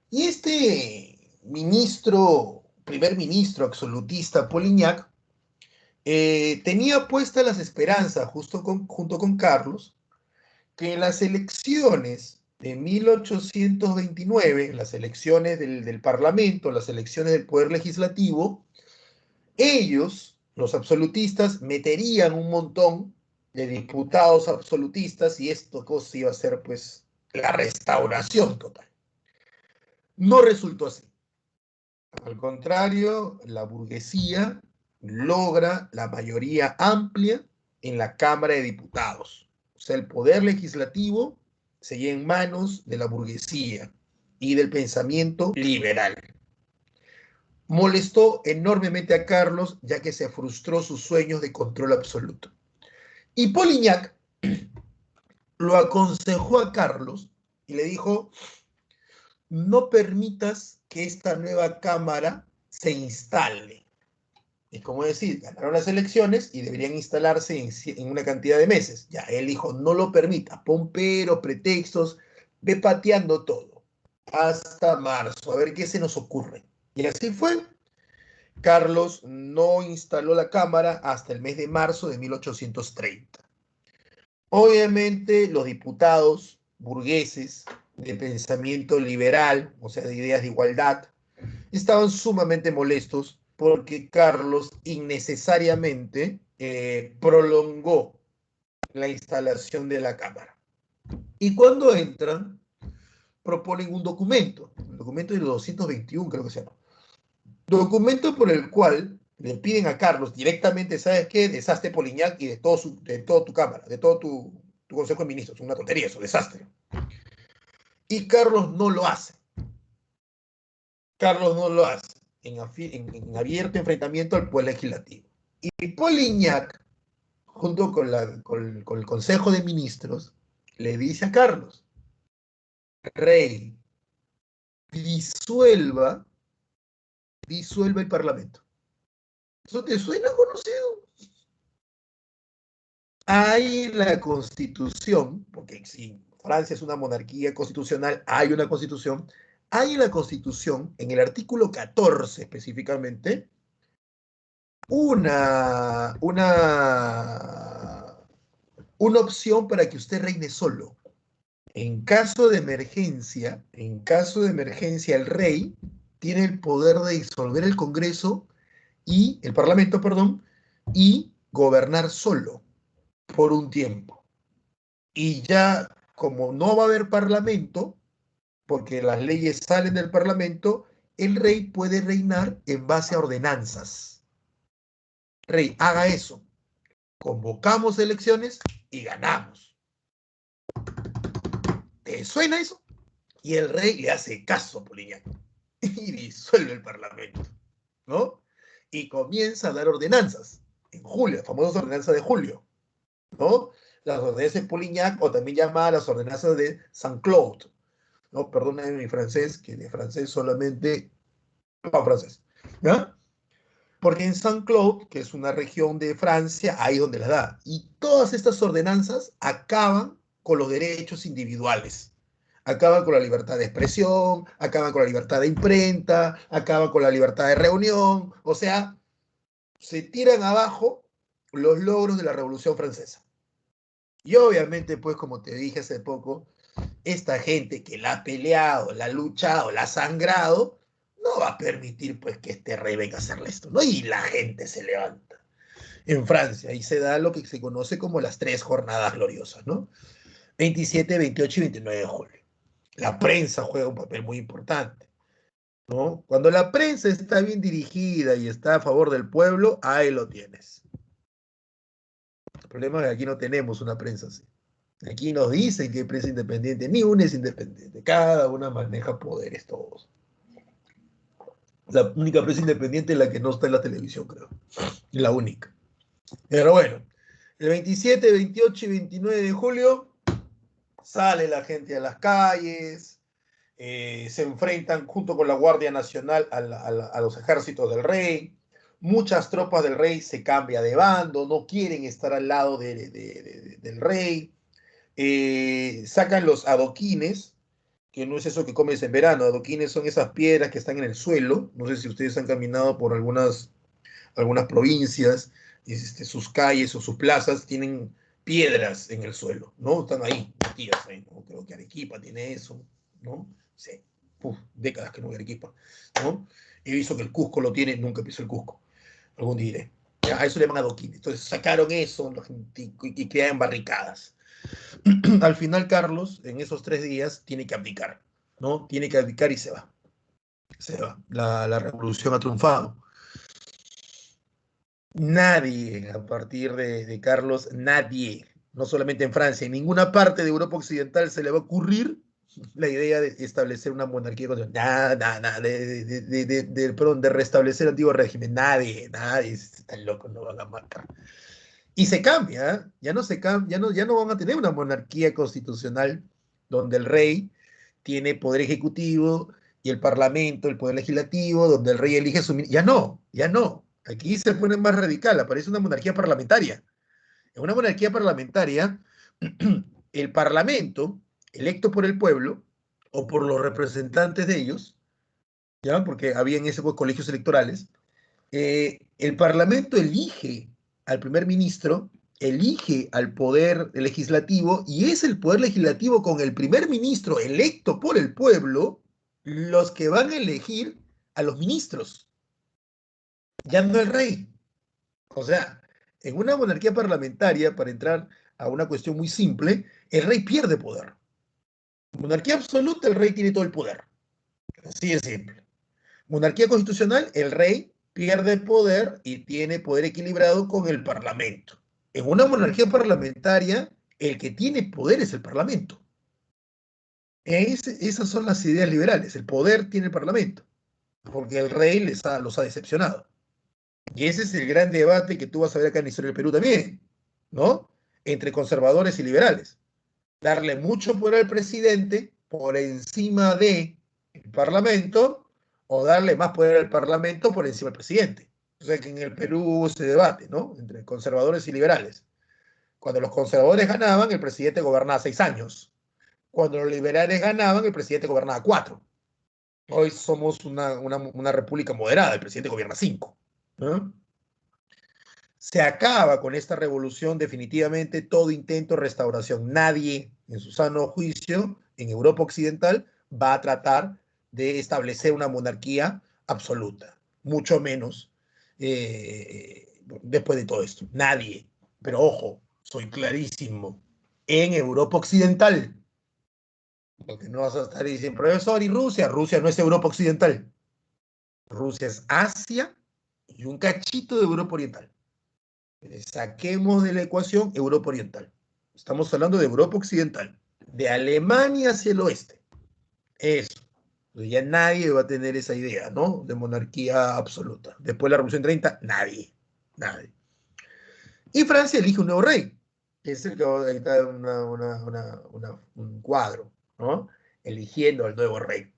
Y este ministro, primer ministro absolutista Poliñac, tenía puestas las esperanzas, junto con Carlos, que en las elecciones de 1829, las elecciones del Parlamento, las elecciones del Poder Legislativo, ellos, los absolutistas, meterían un montón de diputados absolutistas y esto cosa iba a ser pues la restauración total. No resultó así. Al contrario, la burguesía logra la mayoría amplia en la Cámara de Diputados. O sea, el poder legislativo seguía en manos de la burguesía y del pensamiento liberal. Molestó enormemente a Carlos, ya que se frustró sus sueños de control absoluto. Y Polignac lo aconsejó a Carlos y le dijo: no permitas que esta nueva Cámara se instale. Es como decir, ganaron las elecciones y deberían instalarse en una cantidad de meses. Ya, él dijo, no lo permita, pon peros, pretextos, ve pateando todo. Hasta marzo, a ver qué se nos ocurre. Y así fue. Carlos no instaló la Cámara hasta el mes de marzo de 1830. Obviamente los diputados burgueses de pensamiento liberal, o sea, de ideas de igualdad, estaban sumamente molestos porque Carlos innecesariamente prolongó la instalación de la Cámara. Y cuando entran, proponen un documento, el documento de los 221 creo que se llama, documento por el cual le piden a Carlos directamente, ¿sabes qué? Deshazte Poliñac y de todo tu Cámara, de todo tu Consejo de Ministros, una tontería eso, desastre. Y Carlos no lo hace. Carlos no lo hace en abierto enfrentamiento al poder legislativo. Y Poliñac, junto con el Consejo de Ministros, le dice a Carlos: Rey, disuelva el Parlamento. ¿Eso te suena conocido? Hay en la Constitución, porque si Francia es una monarquía constitucional, hay una Constitución, hay en la Constitución, en el artículo 14 específicamente, una opción para que usted reine solo. En caso de emergencia, el rey tiene el poder de disolver el Congreso y el Parlamento, perdón, y gobernar solo por un tiempo. Y ya, como no va a haber Parlamento, porque las leyes salen del Parlamento, el rey puede reinar en base a ordenanzas. Rey, haga eso. Convocamos elecciones y ganamos. ¿Te suena eso? Y el rey le hace caso a Poliñac y disuelve el Parlamento, ¿no? Y comienza a dar ordenanzas en julio, las famosas ordenanzas de julio, ¿no? Las ordenanzas de Polignac, o también llamadas las ordenanzas de Saint-Claude, ¿no? Perdónenme mi francés, que de francés solamente no francés, ¿ya? Porque en Saint-Claude, que es una región de Francia, ahí donde las da. Y todas estas ordenanzas acaban con los derechos individuales. Acaban con la libertad de expresión, acaban con la libertad de imprenta, acaban con la libertad de reunión. O sea, se tiran abajo los logros de la Revolución Francesa. Y obviamente, pues, como te dije hace poco, esta gente que la ha peleado, la ha luchado, la ha sangrado, no va a permitir pues que este rey venga a hacerle esto, ¿no? Y la gente se levanta. En Francia, y se da lo que se conoce como las 3 jornadas gloriosas, ¿no? 27, 28 y 29 de julio. La prensa juega un papel muy importante, ¿no? Cuando la prensa está bien dirigida y está a favor del pueblo, ahí lo tienes. El problema es que aquí no tenemos una prensa así. Aquí nos dicen que hay prensa independiente, ni una es independiente, cada una maneja poderes todos. La única prensa independiente es la que no está en la televisión, creo. Es la única. Pero bueno, el 27, 28 y 29 de julio sale la gente a las calles, se enfrentan junto con la Guardia Nacional a los ejércitos del rey. Muchas tropas del rey se cambian de bando, no quieren estar al lado del rey. Sacan los adoquines, que no es eso que comes en verano. Adoquines son esas piedras que están en el suelo. No sé si ustedes han caminado por algunas provincias, sus calles o sus plazas tienen piedras en el suelo, ¿no? Están ahí, metidas ahí, ¿no? Creo que Arequipa tiene eso, ¿no? Sí, uf, décadas que no voy a Arequipa, ¿no? He visto que el Cusco lo tiene, nunca piso el Cusco, algún día iré. Ya, a eso le llaman adoquines. Entonces sacaron eso y crean barricadas. Al final, Carlos, en esos 3 días, tiene que abdicar, ¿no? Tiene que abdicar y se va. Se va. La revolución ha triunfado. Nadie, a partir de Carlos, nadie, no solamente en Francia, en ninguna parte de Europa Occidental se le va a ocurrir la idea de establecer una monarquía constitucional. Nada, nada, perdón, de restablecer el antiguo régimen. Nadie, están locos, no van a matar. Y se cambia, ¿eh? Ya no se cambia, ya no van a tener una monarquía constitucional donde el rey tiene poder ejecutivo y el parlamento, el poder legislativo, donde el rey elige su... Ya no, ya no. Aquí se pone más radical, aparece una monarquía parlamentaria. En una monarquía parlamentaria, el parlamento, electo por el pueblo o por los representantes de ellos, ¿ya? Porque había en ese colegios electorales, el Parlamento elige al primer ministro, elige al poder legislativo y es el poder legislativo con el primer ministro electo por el pueblo los que van a elegir a los ministros, ya no el rey. O sea, en una monarquía parlamentaria, para entrar a una cuestión muy simple, el rey pierde poder. En monarquía absoluta, el rey tiene todo el poder. Así es simple. Monarquía constitucional, el rey pierde poder y tiene poder equilibrado con el parlamento. En una monarquía parlamentaria, el que tiene poder es el parlamento. Esas son las ideas liberales. El poder tiene el parlamento, porque el rey los ha decepcionado. Y ese es el gran debate que tú vas a ver acá en la historia del Perú también, ¿no? Entre conservadores y liberales. Darle mucho poder al presidente por encima del parlamento o darle más poder al parlamento por encima del presidente. O sea que en el Perú hubo ese debate, ¿no? Entre conservadores y liberales. Cuando los conservadores ganaban, el presidente gobernaba 6 años. Cuando los liberales ganaban, el presidente gobernaba 4. Hoy somos una república moderada, el presidente gobierna 5. ¿No? Se acaba con esta revolución definitivamente todo intento de restauración. Nadie en su sano juicio en Europa Occidental va a tratar de establecer una monarquía absoluta, mucho menos después de todo esto. Nadie. Pero ojo, soy clarísimo. En Europa Occidental, porque no vas a estar diciendo, profesor, ¿y Rusia? Rusia no es Europa Occidental. Rusia es Asia y un cachito de Europa Oriental. Saquemos de la ecuación Europa Oriental. Estamos hablando de Europa Occidental, de Alemania hacia el oeste. Eso. Entonces ya nadie va a tener esa idea, ¿no? De monarquía absoluta. Después de la Revolución 30, nadie. Nadie. Y Francia elige un nuevo rey, que es el que va a editar un cuadro, ¿no? Eligiendo al nuevo rey.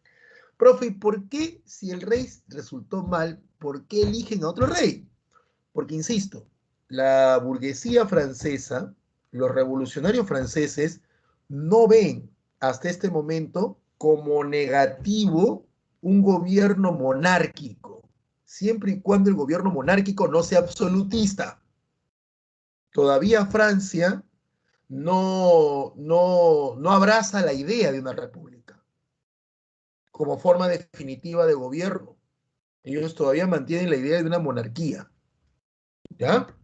Profe, ¿por qué si el rey resultó mal, por qué eligen a otro rey? Porque, insisto, la burguesía francesa, los revolucionarios franceses, no ven hasta este momento como negativo un gobierno monárquico, siempre y cuando el gobierno monárquico no sea absolutista. Todavía Francia no abraza la idea de una república como forma definitiva de gobierno. Ellos todavía mantienen la idea de una monarquía. ¿Ya?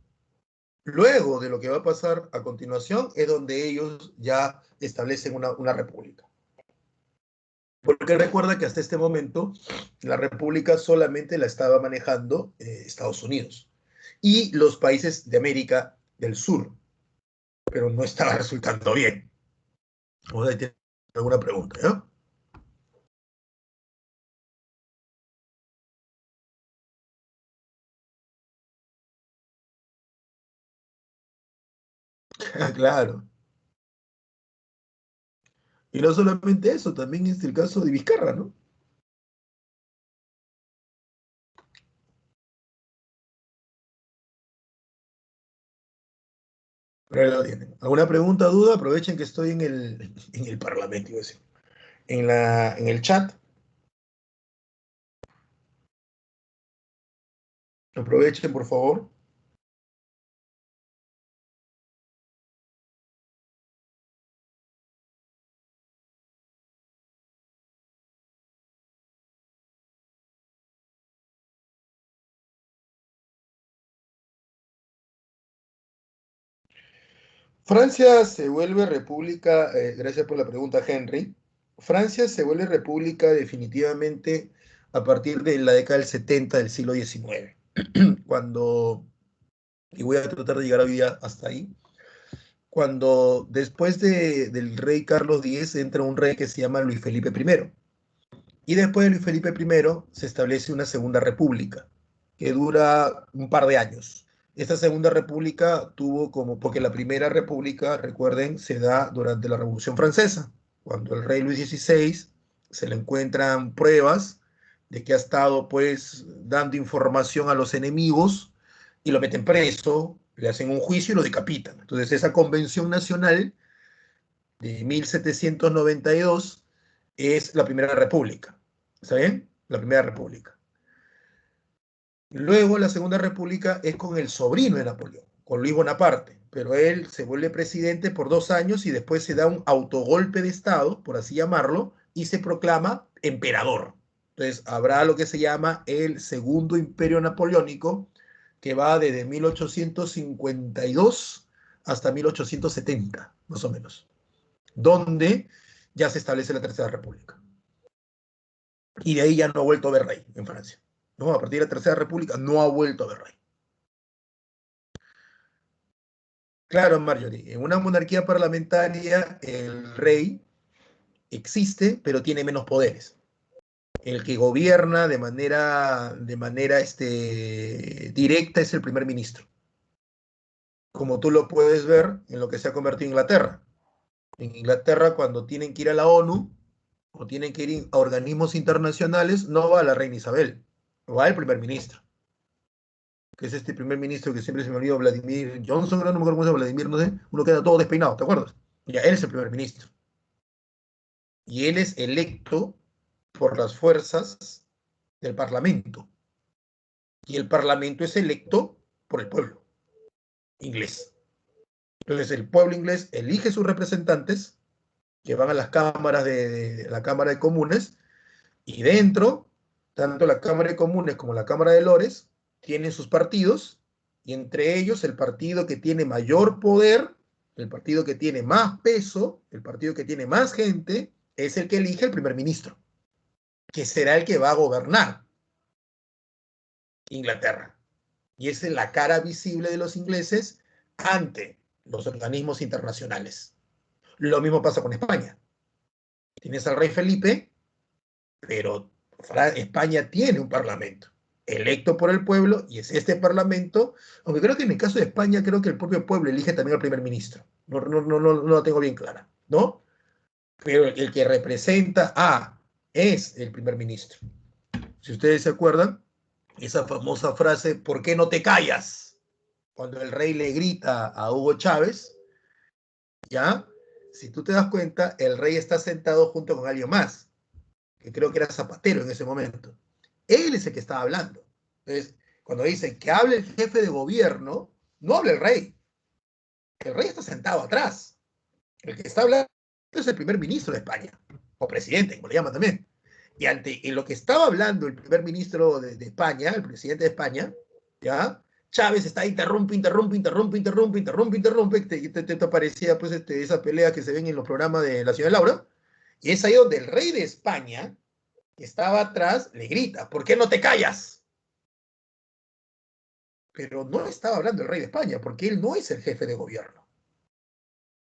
Luego de lo que va a pasar a continuación es donde ellos ya establecen una república. Porque recuerda que hasta este momento la república solamente la estaba manejando Estados Unidos y los países de América del Sur, pero no estaba resultando bien. ¿O tiene alguna pregunta? ¿Ya? Claro. Y no solamente eso, también es el caso de Vizcarra, ¿no? Pero ahí lo tienen. ¿Alguna pregunta, duda? Aprovechen que estoy en el Parlamento, iba a decir. En el chat. Aprovechen, por favor. Francia se vuelve república, gracias por la pregunta, Henry. Francia se vuelve república definitivamente a partir de la década del 70 del siglo XIX, cuando, y voy a tratar de llegar hoy día hasta ahí, cuando después del rey Carlos X entra un rey que se llama Luis Felipe I. Y después de Luis Felipe I se establece una segunda república que dura un par de años. Esta segunda república tuvo como, porque la primera república, recuerden, se da durante la Revolución Francesa, cuando el rey Luis XVI se le encuentran pruebas de que ha estado pues dando información a los enemigos y lo meten preso, le hacen un juicio y lo decapitan. Entonces esa convención nacional de 1792 es la primera república. ¿Está bien? La primera república. Luego la segunda república es con el sobrino de Napoleón, con Luis Bonaparte, pero él se vuelve presidente por 2 años y después se da un autogolpe de Estado, por así llamarlo, y se proclama emperador. Entonces habrá lo que se llama el Segundo Imperio Napoleónico, que va desde 1852 hasta 1870, más o menos, donde ya se establece la Tercera República. Y de ahí ya no ha vuelto a haber rey en Francia. ¿No? A partir de la Tercera República no ha vuelto a haber rey. Claro, Marjorie, en una monarquía parlamentaria el rey existe, pero tiene menos poderes. El que gobierna de manera directa es el primer ministro, como tú lo puedes ver en lo que se ha convertido en Inglaterra. En Inglaterra, cuando tienen que ir a la ONU o tienen que ir a organismos internacionales, no va la reina Isabel, va el primer ministro, que es este primer ministro que siempre se me olvidó, Vladimir Johnson, no me acuerdo cómo se llama, Vladimir, no sé, uno queda todo despeinado, ¿te acuerdas? Ya, él es el primer ministro. Y él es electo por las fuerzas del Parlamento. Y el Parlamento es electo por el pueblo inglés. Entonces el pueblo inglés elige sus representantes que van a las cámaras de la Cámara de Comunes y dentro, tanto la Cámara de Comunes como la Cámara de Lores tienen sus partidos y entre ellos el partido que tiene mayor poder, el partido que tiene más peso, el partido que tiene más gente, es el que elige el primer ministro, que será el que va a gobernar Inglaterra. Y esa es la cara visible de los ingleses ante los organismos internacionales. Lo mismo pasa con España. Tienes al rey Felipe, pero España tiene un parlamento electo por el pueblo y es este parlamento, aunque creo que en el caso de España creo que el propio pueblo elige también al primer ministro. No lo tengo bien clara, ¿no? Pero el que representa es el primer ministro. Si ustedes se acuerdan, esa famosa frase, ¿por qué no te callas? Cuando el rey le grita a Hugo Chávez, ¿ya? Si tú te das cuenta, el rey está sentado junto con alguien más, que creo que era Zapatero en ese momento. Él es el que estaba hablando. Entonces, cuando dicen que hable el jefe de gobierno, no habla el rey. El rey está sentado atrás. El que está hablando es el primer ministro de España, o presidente, como le llaman también. Y en lo que estaba hablando el primer ministro de España, el presidente de España, ¿ya? Chávez está interrumpe, te parecía pues esa pelea que se ven en los programas de la señora Laura, y es ahí donde el rey de España, que estaba atrás, le grita, ¿por qué no te callas? Pero no estaba hablando el rey de España, porque él no es el jefe de gobierno.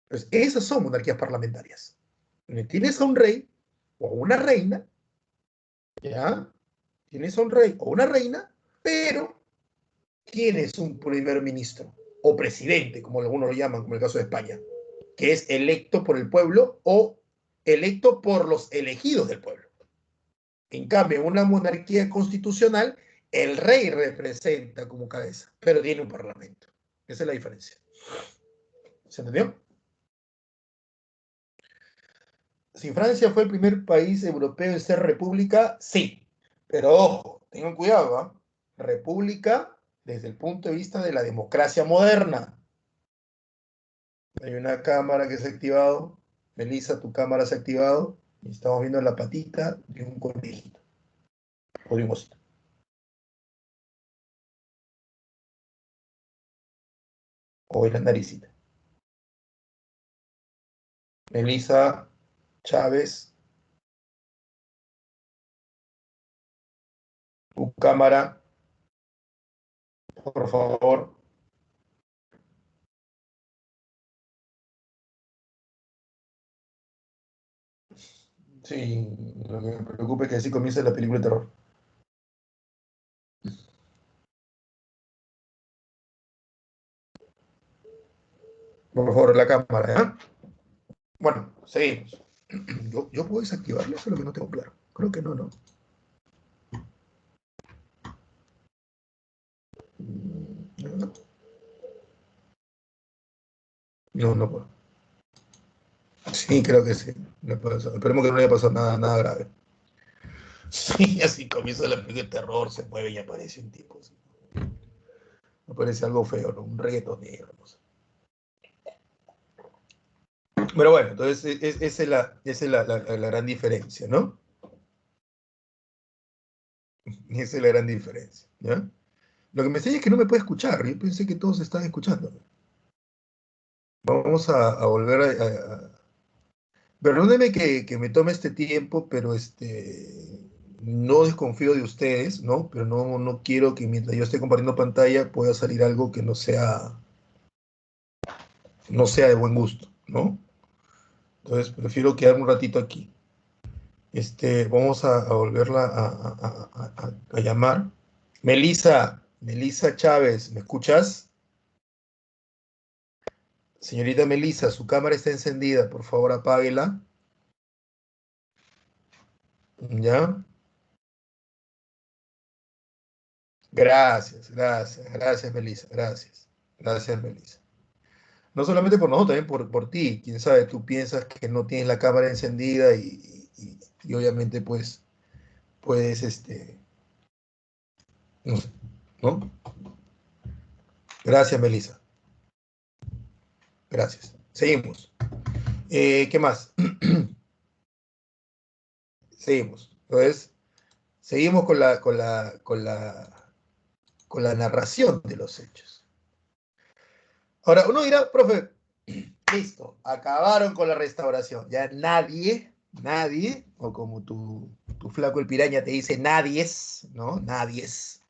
Entonces, esas son monarquías parlamentarias. Tienes a un rey o una reina, ¿ya? Tienes a un rey o una reina, pero tienes un primer ministro. o presidente, como algunos lo llaman, como el caso de España, que es electo por el pueblo o electo por los elegidos del pueblo. En cambio, en una monarquía constitucional, el rey representa como cabeza, pero tiene un parlamento. Esa es la diferencia. ¿Se entendió? Si Francia fue el primer país europeo en ser república, sí. Pero ojo, tengan cuidado, ¿eh? República desde el punto de vista de la democracia moderna. Hay una cámara que se ha activado. Melissa, tu cámara se ha activado. Y estamos viendo la patita de un conejito. O de un osito. O de la naricita. Melissa Chávez, tu cámara, por favor. Sí, lo que me preocupa es que así comienza la película de terror. Por favor, la cámara, ¿eh? Bueno, seguimos. ¿Yo puedo desactivarlo? Eso es lo que no tengo claro. Creo que no, ¿no? No, no, no puedo. Sí, creo que sí. No puedo. Esperemos que no le haya pasado nada, nada grave. Sí, así comienza la película de terror, se mueve y aparece un tipo. Así. Aparece algo feo, ¿no? Un reggaetonero, no sé. Pero bueno, entonces esa es la gran diferencia, ¿no? Esa es la gran diferencia, ¿ya? Lo que me enseña es que no me puede escuchar. Yo pensé que todos estaban escuchando. Vamos a volver Perdóneme que me tome este tiempo, pero no desconfío de ustedes, ¿no? Pero no quiero que mientras yo esté compartiendo pantalla pueda salir algo que no sea de buen gusto, ¿no? Entonces prefiero quedarme un ratito aquí. Vamos a volverla a llamar. Melissa Chávez, ¿me escuchas? Señorita Melissa, su cámara está encendida, por favor apáguela. ¿Ya? Gracias, Melissa, gracias. Gracias, Melissa. No solamente por nosotros, también por ti. Quién sabe, tú piensas que no tienes la cámara encendida y obviamente pues puedes, no sé, ¿no? Gracias, Melissa. Gracias. Seguimos. ¿Qué más? Seguimos. Entonces, seguimos con la narración de los hechos. Ahora, uno dirá, profe, listo, acabaron con la restauración. Ya nadie, o como tu flaco el piraña te dice, nadies, ¿no? Nadies,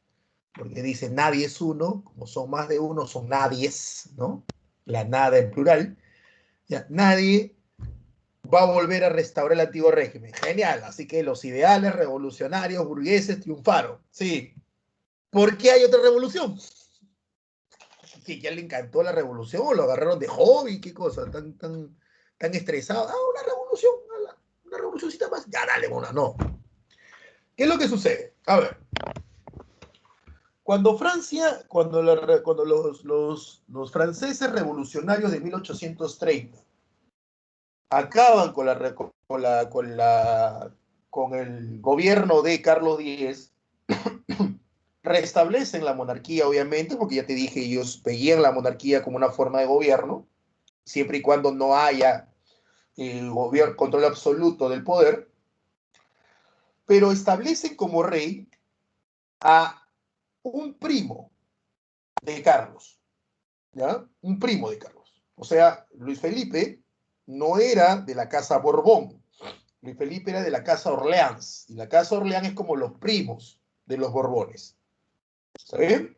porque dice nadie es uno, como son más de uno, son nadies, ¿no? La nada en plural. Ya, nadie va a volver a restaurar el antiguo régimen. Genial, así que los ideales revolucionarios burgueses triunfaron. Sí. ¿Por qué hay otra revolución? ¿Que ya le encantó la revolución o lo agarraron de hobby? ¿Qué cosa? Tan estresado. Ah, una revolución, una revolucioncita más. Ya dale una, no. ¿Qué es lo que sucede? A ver, cuando los franceses revolucionarios de 1830 acaban con el gobierno de Carlos X, restablecen la monarquía, obviamente, porque ya te dije, ellos veían la monarquía como una forma de gobierno, siempre y cuando no haya el gobierno, control absoluto del poder, pero establecen como rey a un primo de Carlos, ¿ya? Un primo de Carlos. O sea, Luis Felipe no era de la casa Borbón, Luis Felipe era de la casa Orleans, y la casa Orleans es como los primos de los Borbones. ¿Está bien?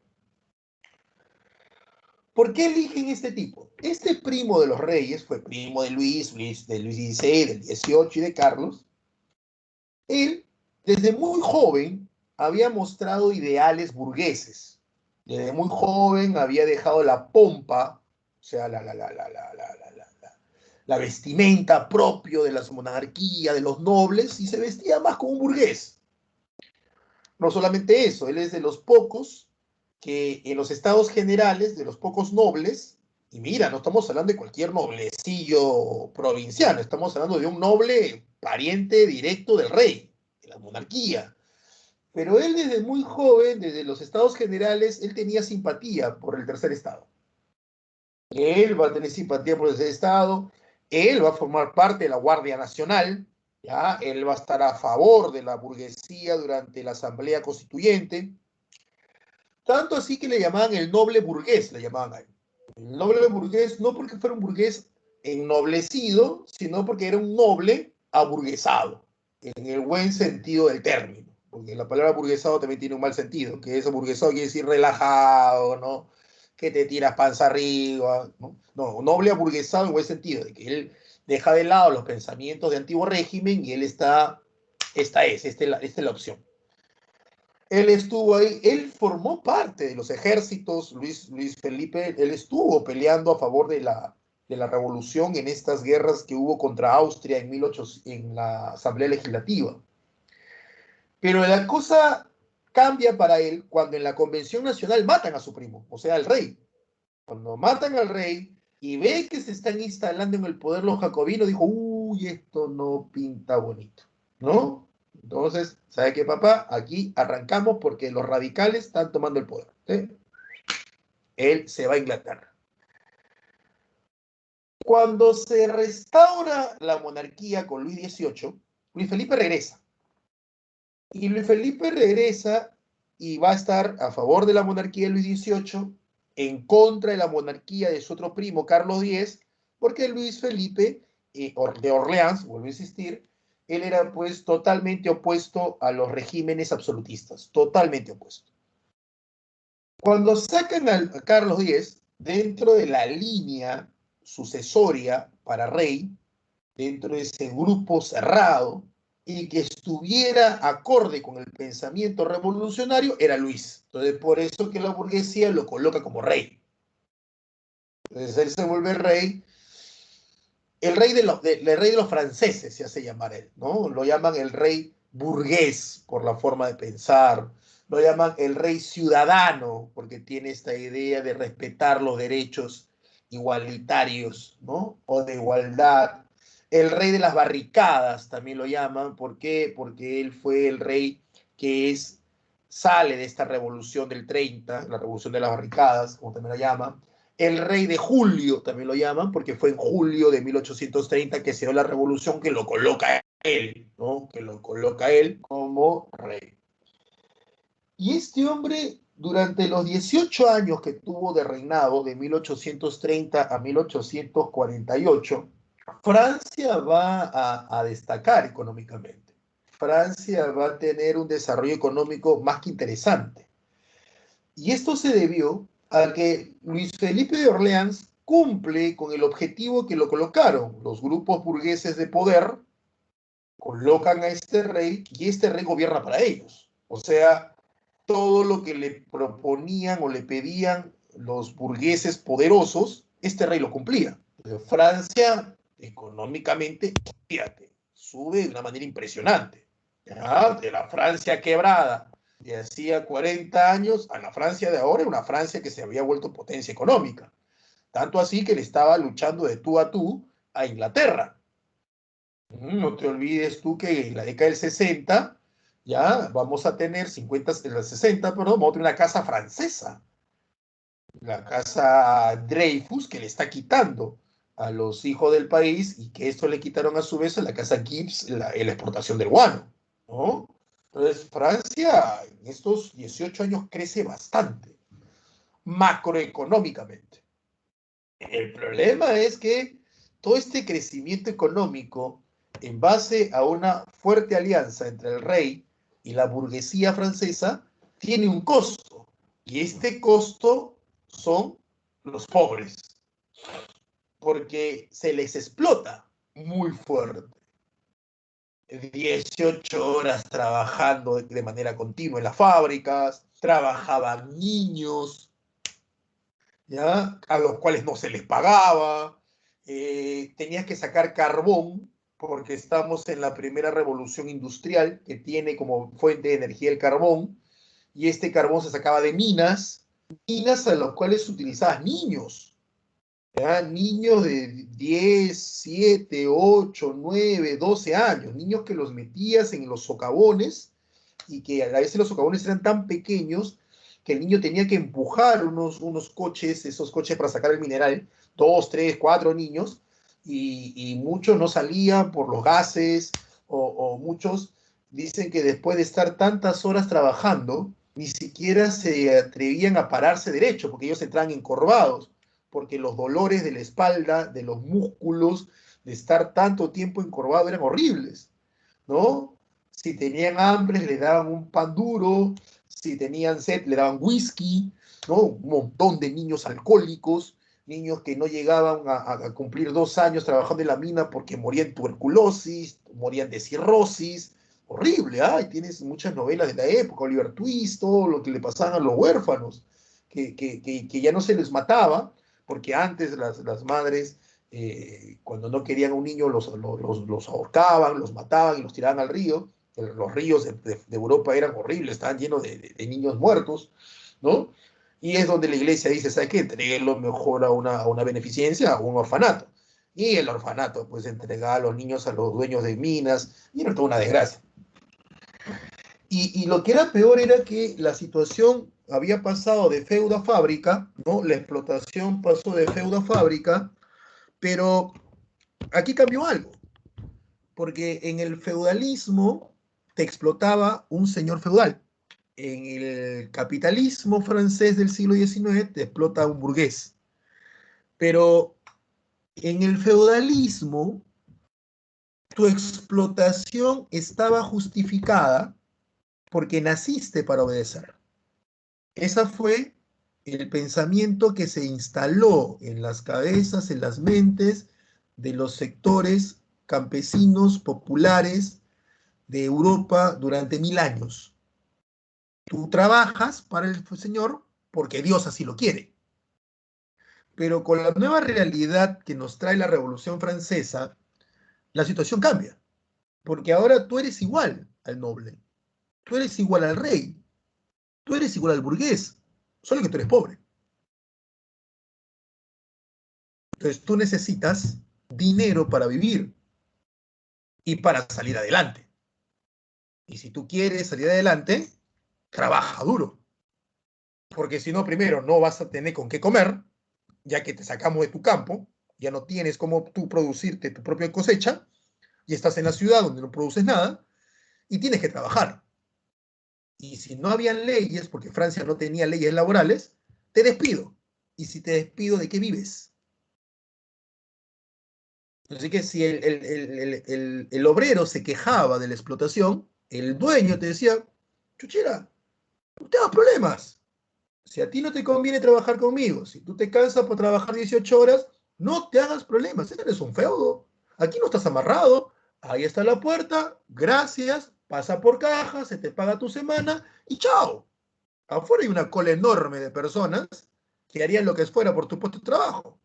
¿Por qué eligen este tipo? Este primo de los reyes fue primo de de Luis XVI, del XVIII y de Carlos. Él, desde muy joven, había mostrado ideales burgueses. Desde muy joven había dejado la pompa, o sea, la vestimenta propio de la monarquía, de los nobles, y se vestía más como un burgués. No solamente eso, él es de los pocos que en los estados generales, de los pocos nobles, y mira, no estamos hablando de cualquier noblecillo provinciano, estamos hablando de un noble pariente directo del rey, de la monarquía. Pero él desde muy joven, desde los estados generales, él tenía simpatía por el tercer estado. Él va a tener simpatía por el tercer estado, él va a formar parte de la Guardia Nacional, ¿ya? Él va a estar a favor de la burguesía durante la Asamblea Constituyente, tanto así que le llamaban el noble burgués, le llamaban a él. El noble burgués no porque fuera un burgués ennoblecido, sino porque era un noble aburguesado, en el buen sentido del término. Porque la palabra burguesado también tiene un mal sentido, que es aburguesado quiere decir relajado, ¿no? Que te tiras panza arriba, ¿no? No, noble aburguesado en buen sentido, de que él deja de lado los pensamientos de antiguo régimen y él está, esta es la opción. Él estuvo ahí, él formó parte de los ejércitos, Luis Felipe, él estuvo peleando a favor de la revolución en estas guerras que hubo contra Austria en, 1800, en la Asamblea Legislativa. Pero la cosa cambia para él cuando en la Convención Nacional matan a su primo, o sea, al rey. Cuando matan al rey y ve que se están instalando en el poder los jacobinos, dijo, uy, esto no pinta bonito, ¿no? Entonces, ¿sabe qué, papá? Aquí arrancamos porque los radicales están tomando el poder. ¿Sí? Él se va a Inglaterra. Cuando se restaura la monarquía con Luis XVIII, Luis Felipe regresa. Y Luis Felipe regresa y va a estar a favor de la monarquía de Luis XVIII, en contra de la monarquía de su otro primo, Carlos X, porque Luis Felipe de Orleans, vuelvo a insistir, él era pues totalmente opuesto a los regímenes absolutistas, totalmente opuesto. Cuando sacan a Carlos X, dentro de la línea sucesoria para rey, dentro de ese grupo cerrado, y que estuviera acorde con el pensamiento revolucionario, era Luis. Entonces, por eso que la burguesía lo coloca como rey. Entonces, él se vuelve rey, el rey de los franceses se hace llamar él, ¿no? Lo llaman el rey burgués por la forma de pensar, lo llaman el rey ciudadano porque tiene esta idea de respetar los derechos igualitarios, ¿no? O de igualdad. El rey de las barricadas también lo llaman, ¿por qué? Porque él fue el rey que sale de esta revolución del 30, la revolución de las barricadas, como también la llaman. El rey de julio también lo llaman, porque fue en julio de 1830 que se dio la revolución que lo coloca él, ¿no? Que lo coloca él como rey. Y este hombre, durante los 18 años que tuvo de reinado, de 1830 a 1848, Francia va a destacar económicamente. Francia va a tener un desarrollo económico más que interesante. Y esto se debió a que Luis Felipe de Orleans cumple con el objetivo que lo colocaron. Los grupos burgueses de poder colocan a este rey y este rey gobierna para ellos. O sea, todo lo que le proponían o le pedían los burgueses poderosos, este rey lo cumplía. Francia, económicamente, fíjate, sube de una manera impresionante. ¿Ya? De la Francia quebrada de hacía 40 años a la Francia de ahora, una Francia que se había vuelto potencia económica. Tanto así que le estaba luchando de tú a Inglaterra. No te olvides tú que en la década del 60, ya vamos a tener 50, en los 60, perdón, vamos a tener una casa francesa, la casa Dreyfus, que le está quitando a los hijos del país y que esto le quitaron a su vez a la casa Gibbs la exportación del guano, ¿no? Entonces, Francia en estos 18 años crece bastante, macroeconómicamente. El problema es que todo este crecimiento económico, en base a una fuerte alianza entre el rey y la burguesía francesa, tiene un costo. Y este costo son los pobres, porque se les explota muy fuerte. 18 horas trabajando de manera continua en las fábricas, trabajaban niños, ¿ya? A los cuales no se les pagaba, tenías que sacar carbón, porque estamos en la primera revolución industrial, que tiene como fuente de energía el carbón, y este carbón se sacaba de minas, minas a las cuales utilizaban niños, ¿ya? Niños de 10, 7, 8, 9, 12 años, niños que los metías en los socavones y que a veces los socavones eran tan pequeños que el niño tenía que empujar unos coches, esos coches para sacar el mineral, dos, tres, cuatro niños, y muchos no salían por los gases, o muchos dicen que después de estar tantas horas trabajando, ni siquiera se atrevían a pararse derecho, porque ellos entraban encorvados, porque los dolores de la espalda, de los músculos, de estar tanto tiempo encorvado eran horribles, ¿no? Si tenían hambre, le daban un pan duro, si tenían sed, le daban whisky, ¿no? Un montón de niños alcohólicos, niños que no llegaban a cumplir 2 años trabajando en la mina porque morían de tuberculosis, morían de cirrosis, horrible, ¿ah? Y tienes muchas novelas de la época, Oliver Twist, todo lo que le pasaban a los huérfanos, que ya no se les mataba, porque antes las madres cuando no querían a un niño los ahorcaban, los mataban y los tiraban al río. Los ríos de Europa eran horribles, estaban llenos de niños muertos, ¿no? Y es donde la iglesia dice, ¿sabes qué? Entreguenlo mejor a una beneficencia, a un orfanato. Y el orfanato, pues, entregaba a los niños a los dueños de minas, y era toda una desgracia. Y lo que era peor era que la situación había pasado de feudo a fábrica, ¿no? La explotación pasó de feudo a fábrica, pero aquí cambió algo, porque en el feudalismo te explotaba un señor feudal. En el capitalismo francés del siglo XIX te explota un burgués. Pero en el feudalismo tu explotación estaba justificada porque naciste para obedecer. Ese fue el pensamiento que se instaló en las cabezas, en las mentes de los sectores campesinos populares de Europa durante 1000 años. Tú trabajas para el Señor porque Dios así lo quiere. Pero con la nueva realidad que nos trae la Revolución Francesa, la situación cambia. Porque ahora tú eres igual al noble, tú eres igual al rey, tú eres igual al burgués, solo que tú eres pobre. Entonces tú necesitas dinero para vivir y para salir adelante. Y si tú quieres salir adelante, trabaja duro. Porque si no, primero, no vas a tener con qué comer, ya que te sacamos de tu campo, ya no tienes cómo tú producirte tu propia cosecha, y estás en la ciudad donde no produces nada, y tienes que trabajar. Y si no habían leyes, porque Francia no tenía leyes laborales, te despido. Y si te despido, ¿de qué vives? Así que si el obrero se quejaba de la explotación, el dueño te decía, chuchera, no te hagas problemas. Si a ti no te conviene trabajar conmigo, si tú te cansas por trabajar 18 horas, no te hagas problemas, eres un feudo. Aquí no estás amarrado, ahí está la puerta, gracias, pasa por caja, se te paga tu semana y chao. Afuera hay una cola enorme de personas que harían lo que fuera por tu puesto de trabajo.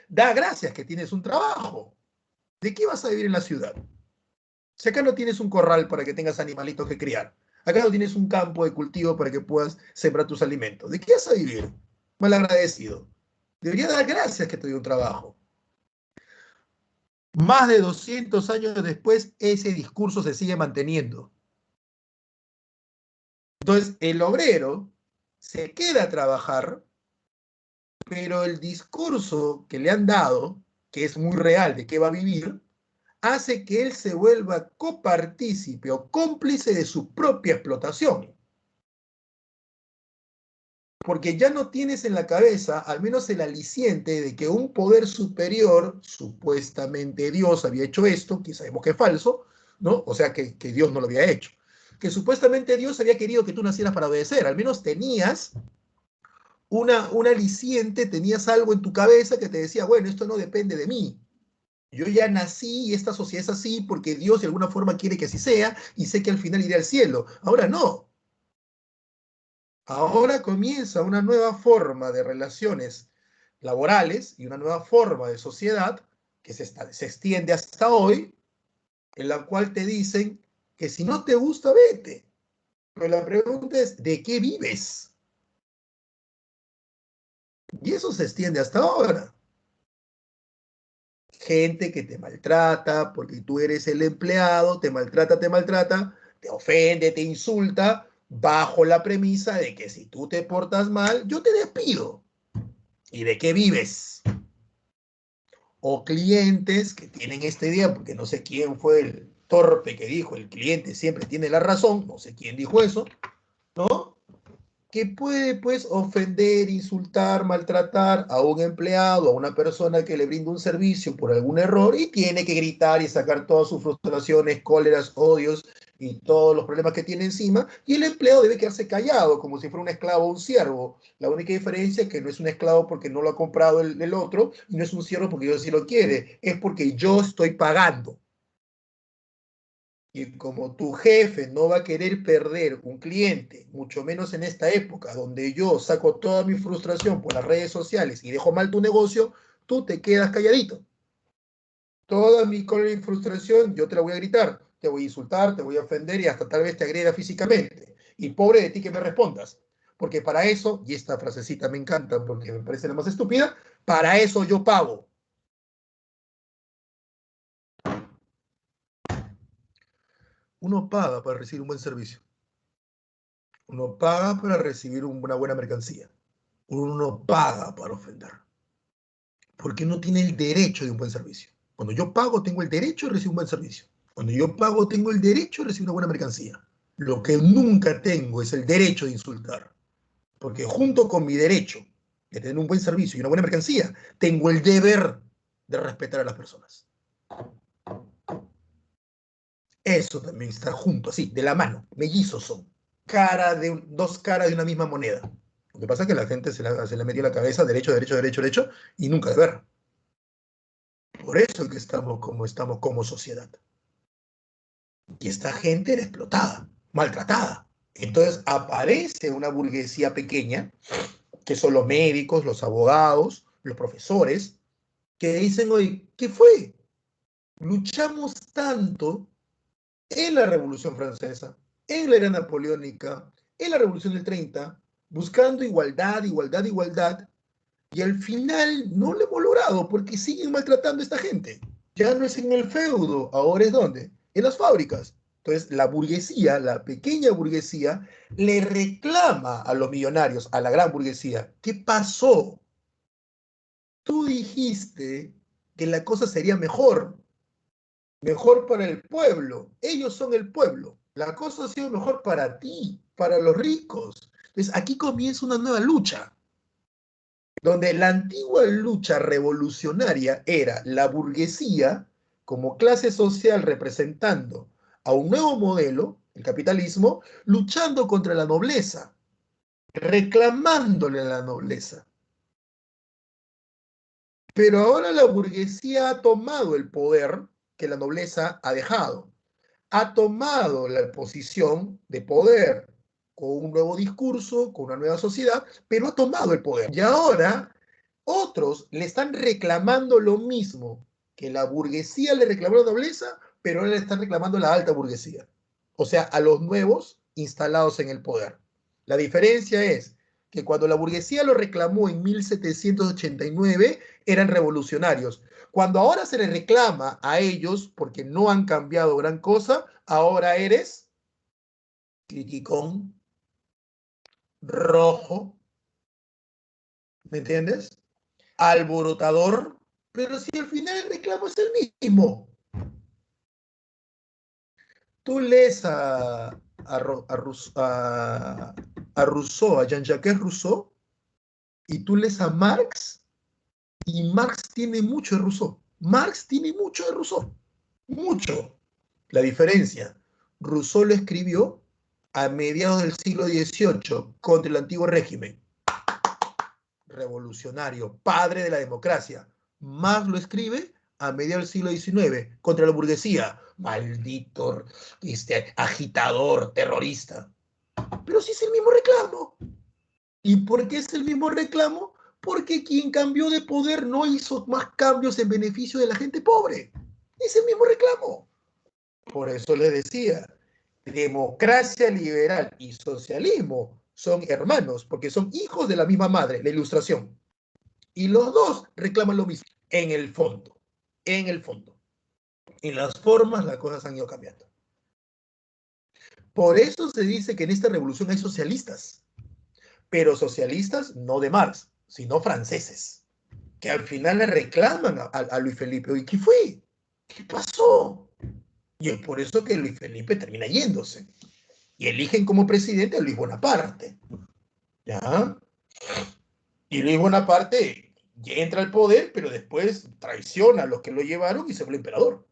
Da gracias que tienes un trabajo. ¿De qué vas a vivir en la ciudad? Si acá no tienes un corral para que tengas animalitos que criar, acá no tienes un campo de cultivo para que puedas sembrar tus alimentos, ¿de qué vas a vivir? Mal agradecido. Debería dar gracias que te dio un trabajo. Más de 200 años después, ese discurso se sigue manteniendo. Entonces, el obrero se queda a trabajar, pero el discurso que le han dado, que es muy real de qué va a vivir, hace que él se vuelva copartícipe o cómplice de su propia explotación. Porque ya no tienes en la cabeza al menos el aliciente de que un poder superior, supuestamente Dios, había hecho esto, que sabemos que es falso, ¿no? O sea, que Dios no lo había hecho. Que supuestamente Dios había querido que tú nacieras para obedecer, al menos tenías un aliciente, tenías algo en tu cabeza que te decía, bueno, esto no depende de mí, Yo ya nací y esta sociedad es así porque Dios de alguna forma quiere que así sea y sé que al final iré al cielo. Ahora no. Ahora comienza una nueva forma de relaciones laborales y una nueva forma de sociedad que se extiende hasta hoy, en la cual te dicen que si no te gusta, vete. Pero la pregunta es, ¿de qué vives? Y eso se extiende hasta ahora. Gente que te maltrata porque tú eres el empleado, te ofende, te insulta, bajo la premisa de que si tú te portas mal, yo te despido. ¿Y de qué vives? O clientes que tienen esta idea, porque no sé quién fue el torpe que dijo, el cliente siempre tiene la razón, no sé quién dijo eso, ¿no? Que puede pues ofender, insultar, maltratar a un empleado, a una persona que le brinda un servicio por algún error y tiene que gritar y sacar todas sus frustraciones, cóleras, odios y todos los problemas que tiene encima, y el empleado debe quedarse callado como si fuera un esclavo o un siervo. La única diferencia es que no es un esclavo porque no lo ha comprado el otro y no es un siervo porque yo sí lo quiere, es porque yo estoy pagando. Y como tu jefe no va a querer perder un cliente, mucho menos en esta época donde yo saco toda mi frustración por las redes sociales y dejo mal tu negocio, tú te quedas calladito. Toda mi cólera y frustración yo te la voy a gritar, te voy a insultar, te voy a ofender y hasta tal vez te agreda físicamente. Y pobre de ti que me respondas. Porque para eso, y esta frasecita me encanta porque me parece la más estúpida, para eso yo pago. Uno paga para recibir un buen servicio. Uno paga para recibir una buena mercancía. Uno no paga para ofender, porque uno tiene el derecho de un buen servicio. Cuando yo pago, tengo el derecho de recibir un buen servicio. Cuando yo pago, tengo el derecho de recibir una buena mercancía. Lo que nunca tengo es el derecho de insultar, porque junto con mi derecho de tener un buen servicio y una buena mercancía, tengo el deber de respetar a las personas. Eso también está junto, así, de la mano, mellizos son. Dos caras de una misma moneda. Lo que pasa es que la gente se le metió en la cabeza derecho, derecho, derecho, derecho, y nunca deber. Por eso es que estamos como sociedad. Y esta gente era explotada, maltratada. Entonces aparece una burguesía pequeña, que son los médicos, los abogados, los profesores, que dicen, oye, ¿qué fue? Luchamos tanto en la Revolución Francesa, en la era napoleónica, en la Revolución del 30, buscando igualdad, igualdad, igualdad, y al final no lo hemos logrado porque siguen maltratando a esta gente. Ya no es en el feudo, ahora es donde, en las fábricas. Entonces, la burguesía, la pequeña burguesía, le reclama a los millonarios, a la gran burguesía, ¿qué pasó? Tú dijiste que la cosa sería mejor, mejor para el pueblo. Ellos son el pueblo. La cosa ha sido mejor para ti, para los ricos. Entonces, aquí comienza una nueva lucha, donde la antigua lucha revolucionaria era la burguesía como clase social representando a un nuevo modelo, el capitalismo, luchando contra la nobleza, reclamándole a la nobleza. Pero ahora la burguesía ha tomado el poder que la nobleza ha dejado, ha tomado la posición de poder con un nuevo discurso, con una nueva sociedad, pero ha tomado el poder. Y ahora otros le están reclamando lo mismo que la burguesía le reclamó a la nobleza, pero ahora le están reclamando a la alta burguesía. O sea, a los nuevos instalados en el poder. La diferencia es que cuando la burguesía lo reclamó en 1789, eran revolucionarios. Cuando ahora se les reclama a ellos, porque no han cambiado gran cosa, ahora eres criticón, rojo, ¿me entiendes? Alborotador, pero si al final el reclamo es el mismo. Tú lees a Rousseau, a Jean-Jacques Rousseau, y tú lees a Marx, y Marx tiene mucho de Rousseau. Marx tiene mucho de Rousseau. Mucho. La diferencia, Rousseau lo escribió a mediados del siglo XVIII contra el antiguo régimen. Revolucionario, padre de la democracia. Marx lo escribe a mediados del siglo XIX contra la burguesía. Maldito, agitador, terrorista. Pero sí es el mismo reclamo. ¿Y por qué es el mismo reclamo? Porque quien cambió de poder no hizo más cambios en beneficio de la gente pobre. Es el mismo reclamo. Por eso les decía, democracia liberal y socialismo son hermanos, porque son hijos de la misma madre, la Ilustración. Y los dos reclaman lo mismo, en el fondo. En el fondo. En las formas las cosas han ido cambiando. Por eso se dice que en esta revolución hay socialistas, pero socialistas no de Marx, sino franceses, que al final le reclaman a Luis Felipe. ¿Y qué fue? ¿Qué pasó? Y es por eso que Luis Felipe termina yéndose. Y eligen como presidente a Luis Bonaparte. ¿Ya? Y Luis Bonaparte entra al poder, pero después traiciona a los que lo llevaron y se vuelve emperador.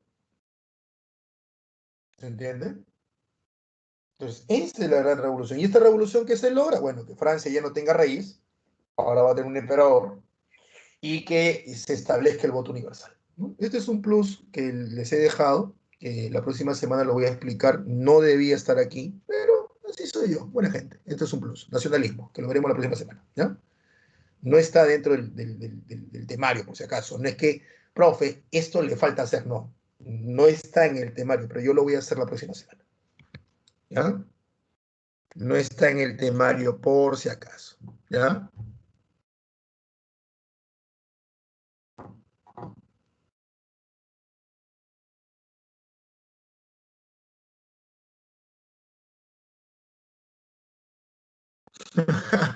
¿Se entiende? Entonces, esta es la gran revolución. ¿Y esta revolución qué se logra? Bueno, que Francia ya no tenga raíz, ahora va a tener un emperador, y que se establezca el voto universal, ¿no? Este es un plus que les he dejado, que la próxima semana lo voy a explicar. No debía estar aquí, pero así soy yo, buena gente. Este es un plus, nacionalismo, que lo veremos la próxima semana, ¿ya? No está dentro del temario, por si acaso. No es que, profe, esto le falta hacer, no. No está en el temario, pero yo lo voy a hacer la próxima semana, ¿ya? No está en el temario por si acaso, ¿ya?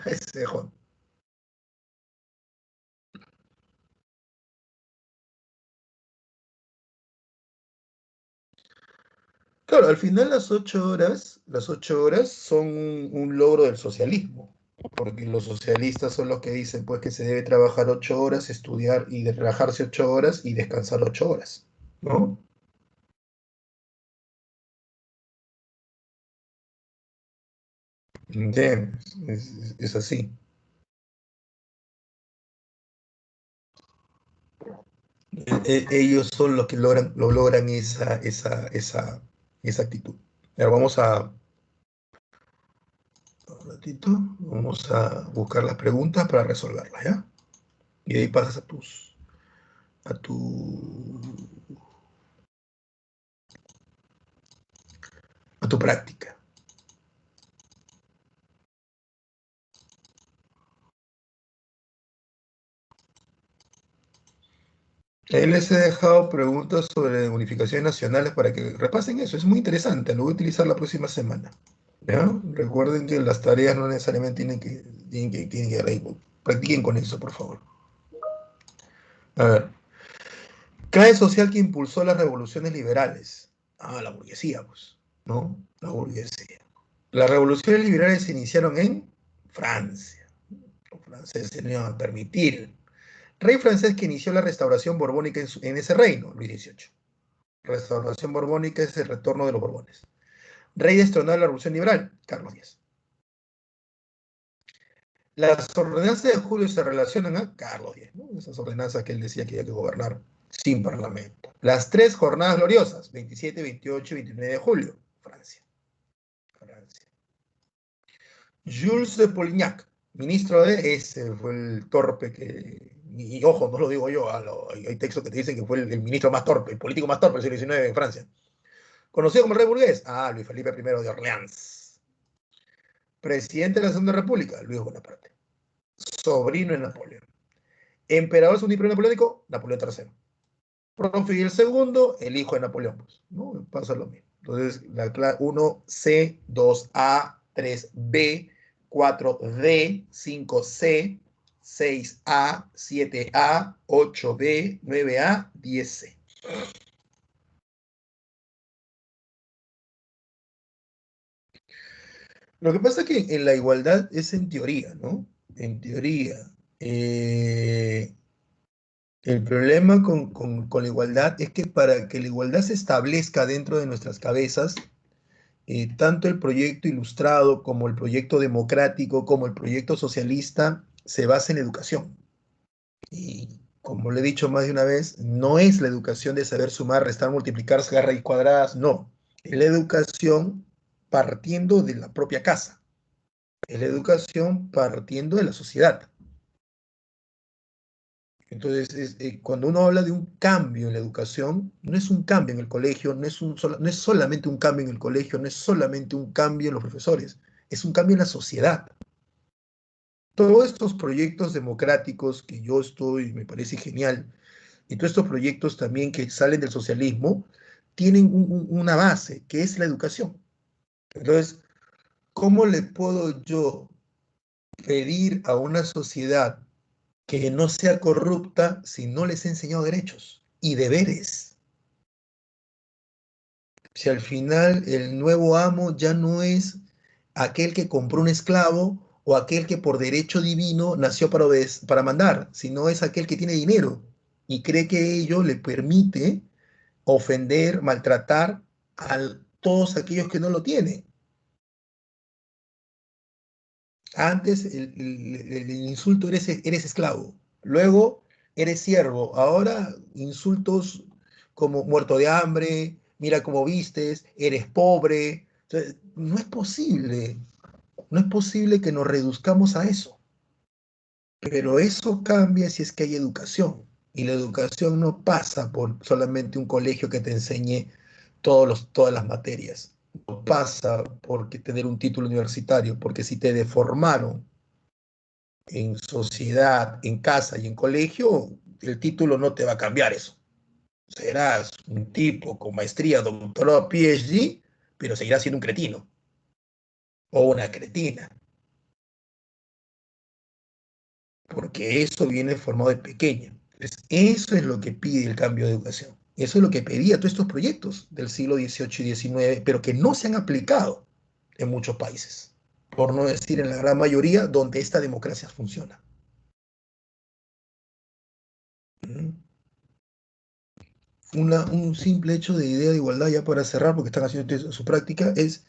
Ese Juan. Claro, al final las ocho horas son un logro del socialismo, porque los socialistas son los que dicen pues que se debe trabajar 8 horas, estudiar y relajarse 8 horas y descansar 8 horas, ¿no? ¿Entiendes? Es así. Ellos son los que logran esa actitud. Ahora un ratito, vamos a buscar las preguntas para resolverlas, ¿ya? Y de ahí pasas a tu, a tu práctica. Ahí les he dejado preguntas sobre unificaciones nacionales para que repasen eso. Es muy interesante, lo voy a utilizar la próxima semana, ¿ya? Recuerden que las tareas no necesariamente tienen que ir ahí. Practiquen con eso, por favor. A ver, clase social que impulsó las revoluciones liberales. Ah, la burguesía, pues, ¿no? La burguesía. Las revoluciones liberales se iniciaron en Francia. Los franceses no iban a permitir. Rey francés que inició la restauración borbónica en ese reino, Luis XVIII. Restauración borbónica es el retorno de los Borbones. Rey destronado de la Revolución Liberal, Carlos X. Las ordenanzas de Julio se relacionan a Carlos X, ¿no? Esas ordenanzas que él decía que había que gobernar sin parlamento. Las tres jornadas gloriosas, 27, 28 y 29 de julio, Francia. Francia. Jules de Polignac, ministro de ese, fue el torpe que, y ojo, no lo digo yo, hay textos que te dicen que fue el ministro más torpe, el político más torpe del siglo XIX en Francia. Conocido como el rey burgués, Luis Felipe I de Orleans. Presidente de la Segunda República, Luis Bonaparte. Sobrino de Napoleón. Emperador segundo imperio napoleónico, Napoleón III. Profe el segundo, el hijo de Napoleón. Pues, ¿no? Pasa lo mismo. Entonces, la clase 1C, 2A, 3B, 4D, 5C, 6A, 7A, 8B, 9A, 10C. Lo que pasa es que en la igualdad es en teoría, ¿no? En teoría. Eh, el problema con la igualdad es que para que la igualdad se establezca dentro de nuestras cabezas, tanto el proyecto ilustrado como el proyecto democrático, como el proyecto socialista, se basa en educación. Y, como le he dicho más de una vez, no es la educación de saber sumar, restar, multiplicar, sacar raíz cuadradas, no. Es la educación partiendo de la propia casa. Es la educación partiendo de la sociedad. Entonces, cuando uno habla de un cambio en la educación, no es un cambio en el colegio, no es solamente un cambio en el colegio, no es solamente un cambio en los profesores, es un cambio en la sociedad. Todos estos proyectos democráticos que yo estoy, me parece genial, y todos estos proyectos también que salen del socialismo, tienen una base, que es la educación. Entonces, ¿cómo le puedo yo pedir a una sociedad que no sea corrupta si no les he enseñado derechos y deberes? Si al final el nuevo amo ya no es aquel que compró un esclavo o aquel que por derecho divino nació para mandar, sino es aquel que tiene dinero y cree que ello le permite ofender, maltratar a todos aquellos que no lo tienen. Antes el insulto eres esclavo, luego eres siervo, ahora insultos como muerto de hambre, mira cómo vistes, eres pobre. Entonces, no es posible que nos reduzcamos a eso, pero eso cambia si es que hay educación. Y la educación no pasa por solamente un colegio que te enseñe todas las materias. No pasa por tener un título universitario, porque si te deformaron en sociedad, en casa y en colegio, el título no te va a cambiar eso. Serás un tipo con maestría, doctorado, PhD, pero seguirás siendo un cretino o una cretina, porque eso viene formado de pequeño. Entonces, eso es lo que pide el cambio de educación. Eso es lo que pedía todos estos proyectos del siglo XVIII y XIX, pero que no se han aplicado en muchos países, por no decir en la gran mayoría donde esta democracia funciona. ¿Mm? Un simple hecho de idea de igualdad, ya para cerrar, porque están haciendo su práctica, es,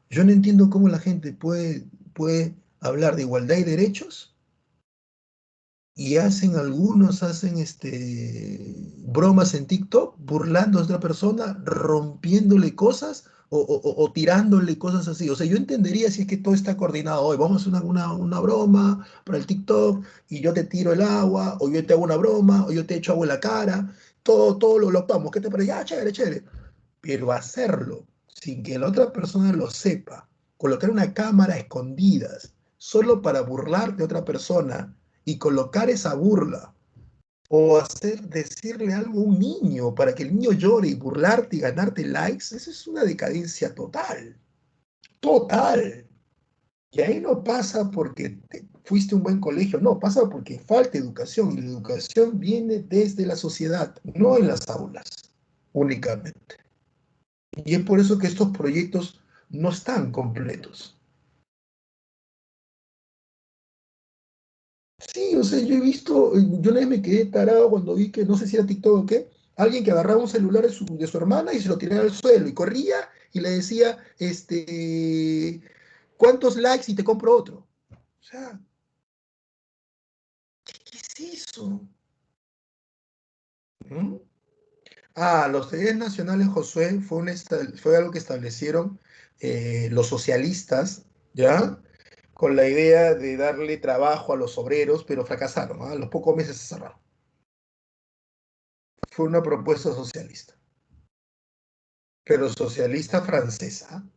yo no entiendo cómo la gente puede hablar de igualdad y derechos y hacen bromas en TikTok, burlando a otra persona, rompiéndole cosas o tirándole cosas así. O sea, yo entendería si es que todo está coordinado. Hoy vamos a hacer una broma para el TikTok y yo te tiro el agua, o yo te hago una broma, o yo te echo agua en la cara. Todo lo vamos. ¿Qué te parece? Ah, chévere, chévere. Pero hacerlo sin que la otra persona lo sepa, colocar una cámara a escondidas, solo para burlar de otra persona y colocar esa burla, o decirle algo a un niño para que el niño llore y burlarte y ganarte likes, eso es una decadencia total, total. Y ahí no pasa porque fuiste a un buen colegio, no, pasa porque falta educación y la educación viene desde la sociedad, no en las aulas únicamente. Y es por eso que estos proyectos no están completos. Sí, o sea, yo he visto, yo una vez me quedé tarado cuando vi que, no sé si era TikTok o qué, alguien que agarraba un celular de su hermana y se lo tiraba al suelo y corría y le decía, ¿cuántos likes y te compro otro? O sea, ¿qué es eso? ¿Mm? Ah, los feriados nacionales, Josué, fue algo que establecieron los socialistas, ¿ya? Con la idea de darle trabajo a los obreros, pero fracasaron, ¿ah? A los pocos meses se cerraron. Fue una propuesta socialista, pero socialista francesa,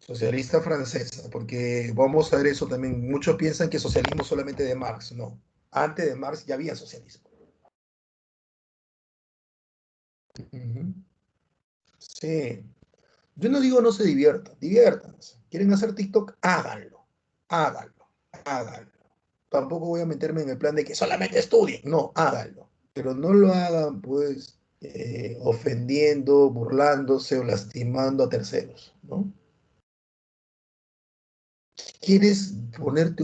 porque vamos a ver eso también. Muchos piensan que socialismo solamente de Marx, no. Antes de Marx ya había socialismo. Ujú. Sí. Yo no digo no se diviertan, diviértanse. ¿Quieren hacer TikTok? Háganlo, háganlo, háganlo. Tampoco voy a meterme en el plan de que solamente estudien. No, háganlo. Pero no lo hagan, pues, ofendiendo, burlándose o lastimando a terceros, ¿no? ¿Quieres ponerte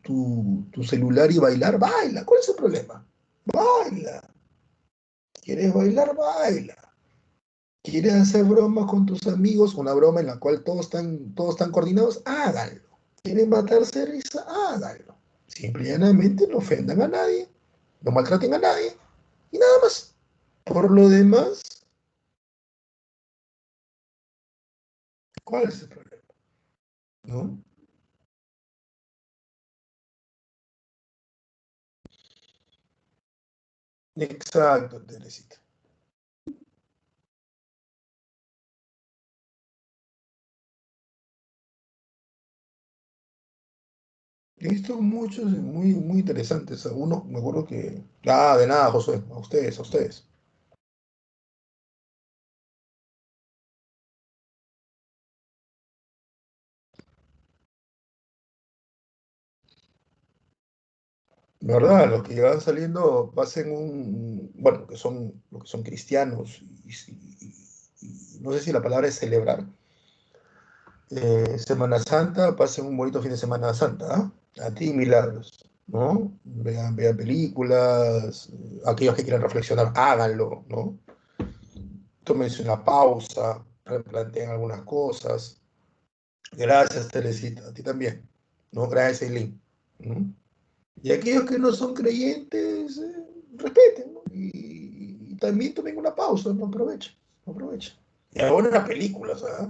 tu celular y bailar? Baila. ¿Cuál es el problema? Baila. ¿Quieres bailar? Baila. ¿Quieres hacer bromas con tus amigos? Una broma en la cual todos están coordinados, háganlo. ¿Quieren matarse de risa? Háganlo. Simple y llanamente no ofendan a nadie, no maltraten a nadie. Y nada más. Por lo demás, ¿cuál es el problema? ¿No? Exacto, Teresita. He visto muchos muy, muy interesantes. Algunos, me acuerdo que. Ah, de nada, José. A ustedes, a ustedes. ¿Verdad? Los que van saliendo pasen un. Bueno, lo que son cristianos. Y no sé si la palabra es celebrar. Semana Santa, pasen un bonito fin de Semana Santa, ¿ah? A ti, milagros, ¿no? Vean películas, aquellos que quieran reflexionar, háganlo, ¿no? Tómense una pausa, replanteen algunas cosas. Gracias, Teresita, a ti también, ¿no? Gracias, Eileen, ¿no? Y aquellos que no son creyentes, respeten, ¿no? Y también tomen una pausa, no aprovechen, no aprovechen. Y ahora una película, ¿sabes?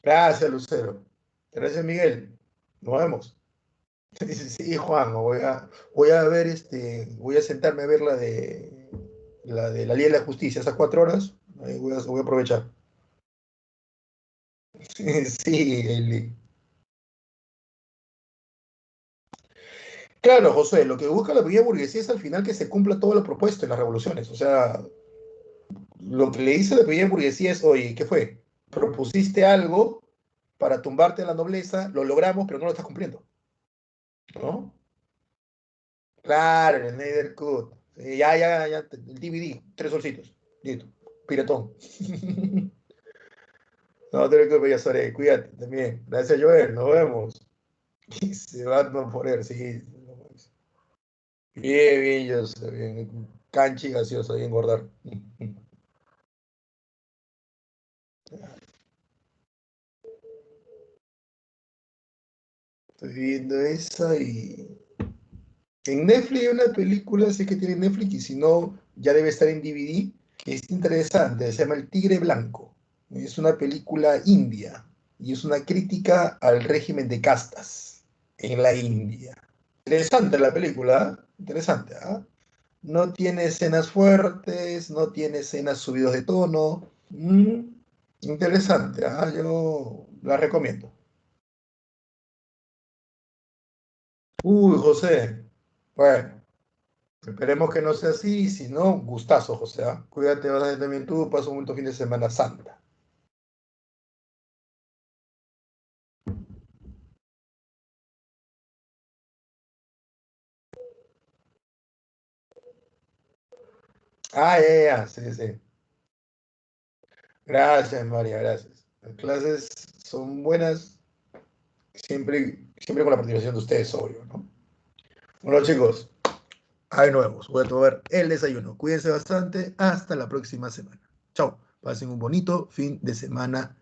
Gracias, Lucero. Gracias, Miguel. Nos vemos. Sí, sí, sí, Juan, voy a ver voy a sentarme a ver la de la Liga de la Justicia, esas 4 horas, ahí voy a aprovechar. Sí, Eli. Claro, José, lo que busca la pequeña burguesía es al final que se cumpla todo lo propuesto en las revoluciones. O sea, lo que le dice la pequeña burguesía es, oye, ¿qué fue? Propusiste algo para tumbarte a la nobleza, lo logramos, pero no lo estás cumpliendo, ¿no? Claro, el Snyder Cut. Sí, ya, ya, ya, el DVD, 3 solcitos. Listo. Piratón. No te preocupes, ya Sore, cuídate también. Gracias, Joel, nos vemos. Y se van a poner, sí. Bien, bien, yo sé, bien. Canchi gaseoso, y engordar. Estoy viendo esa y. En Netflix hay una película, sé que tiene Netflix, y si no, ya debe estar en DVD, que es interesante, se llama El Tigre Blanco. Es una película india y es una crítica al régimen de castas en la India. Interesante la película, ¿eh? Interesante, ¿ah? No tiene escenas fuertes, no tiene escenas subidos de tono. Interesante, ¿ah? Yo la recomiendo. Uy, José. Bueno, esperemos que no sea así, si no, gustazo, José, ¿ah? Cuídate bastante también tú, pasa un buen fin de Semana Santa. Ah, ya, ya, ya, sí, sí. Gracias, María, gracias. Las clases son buenas, siempre con la participación de ustedes, obvio, ¿no? Bueno, chicos, ahí nos vemos. Voy a tomar el desayuno. Cuídense bastante. Hasta la próxima semana. Chao. Pasen un bonito fin de semana.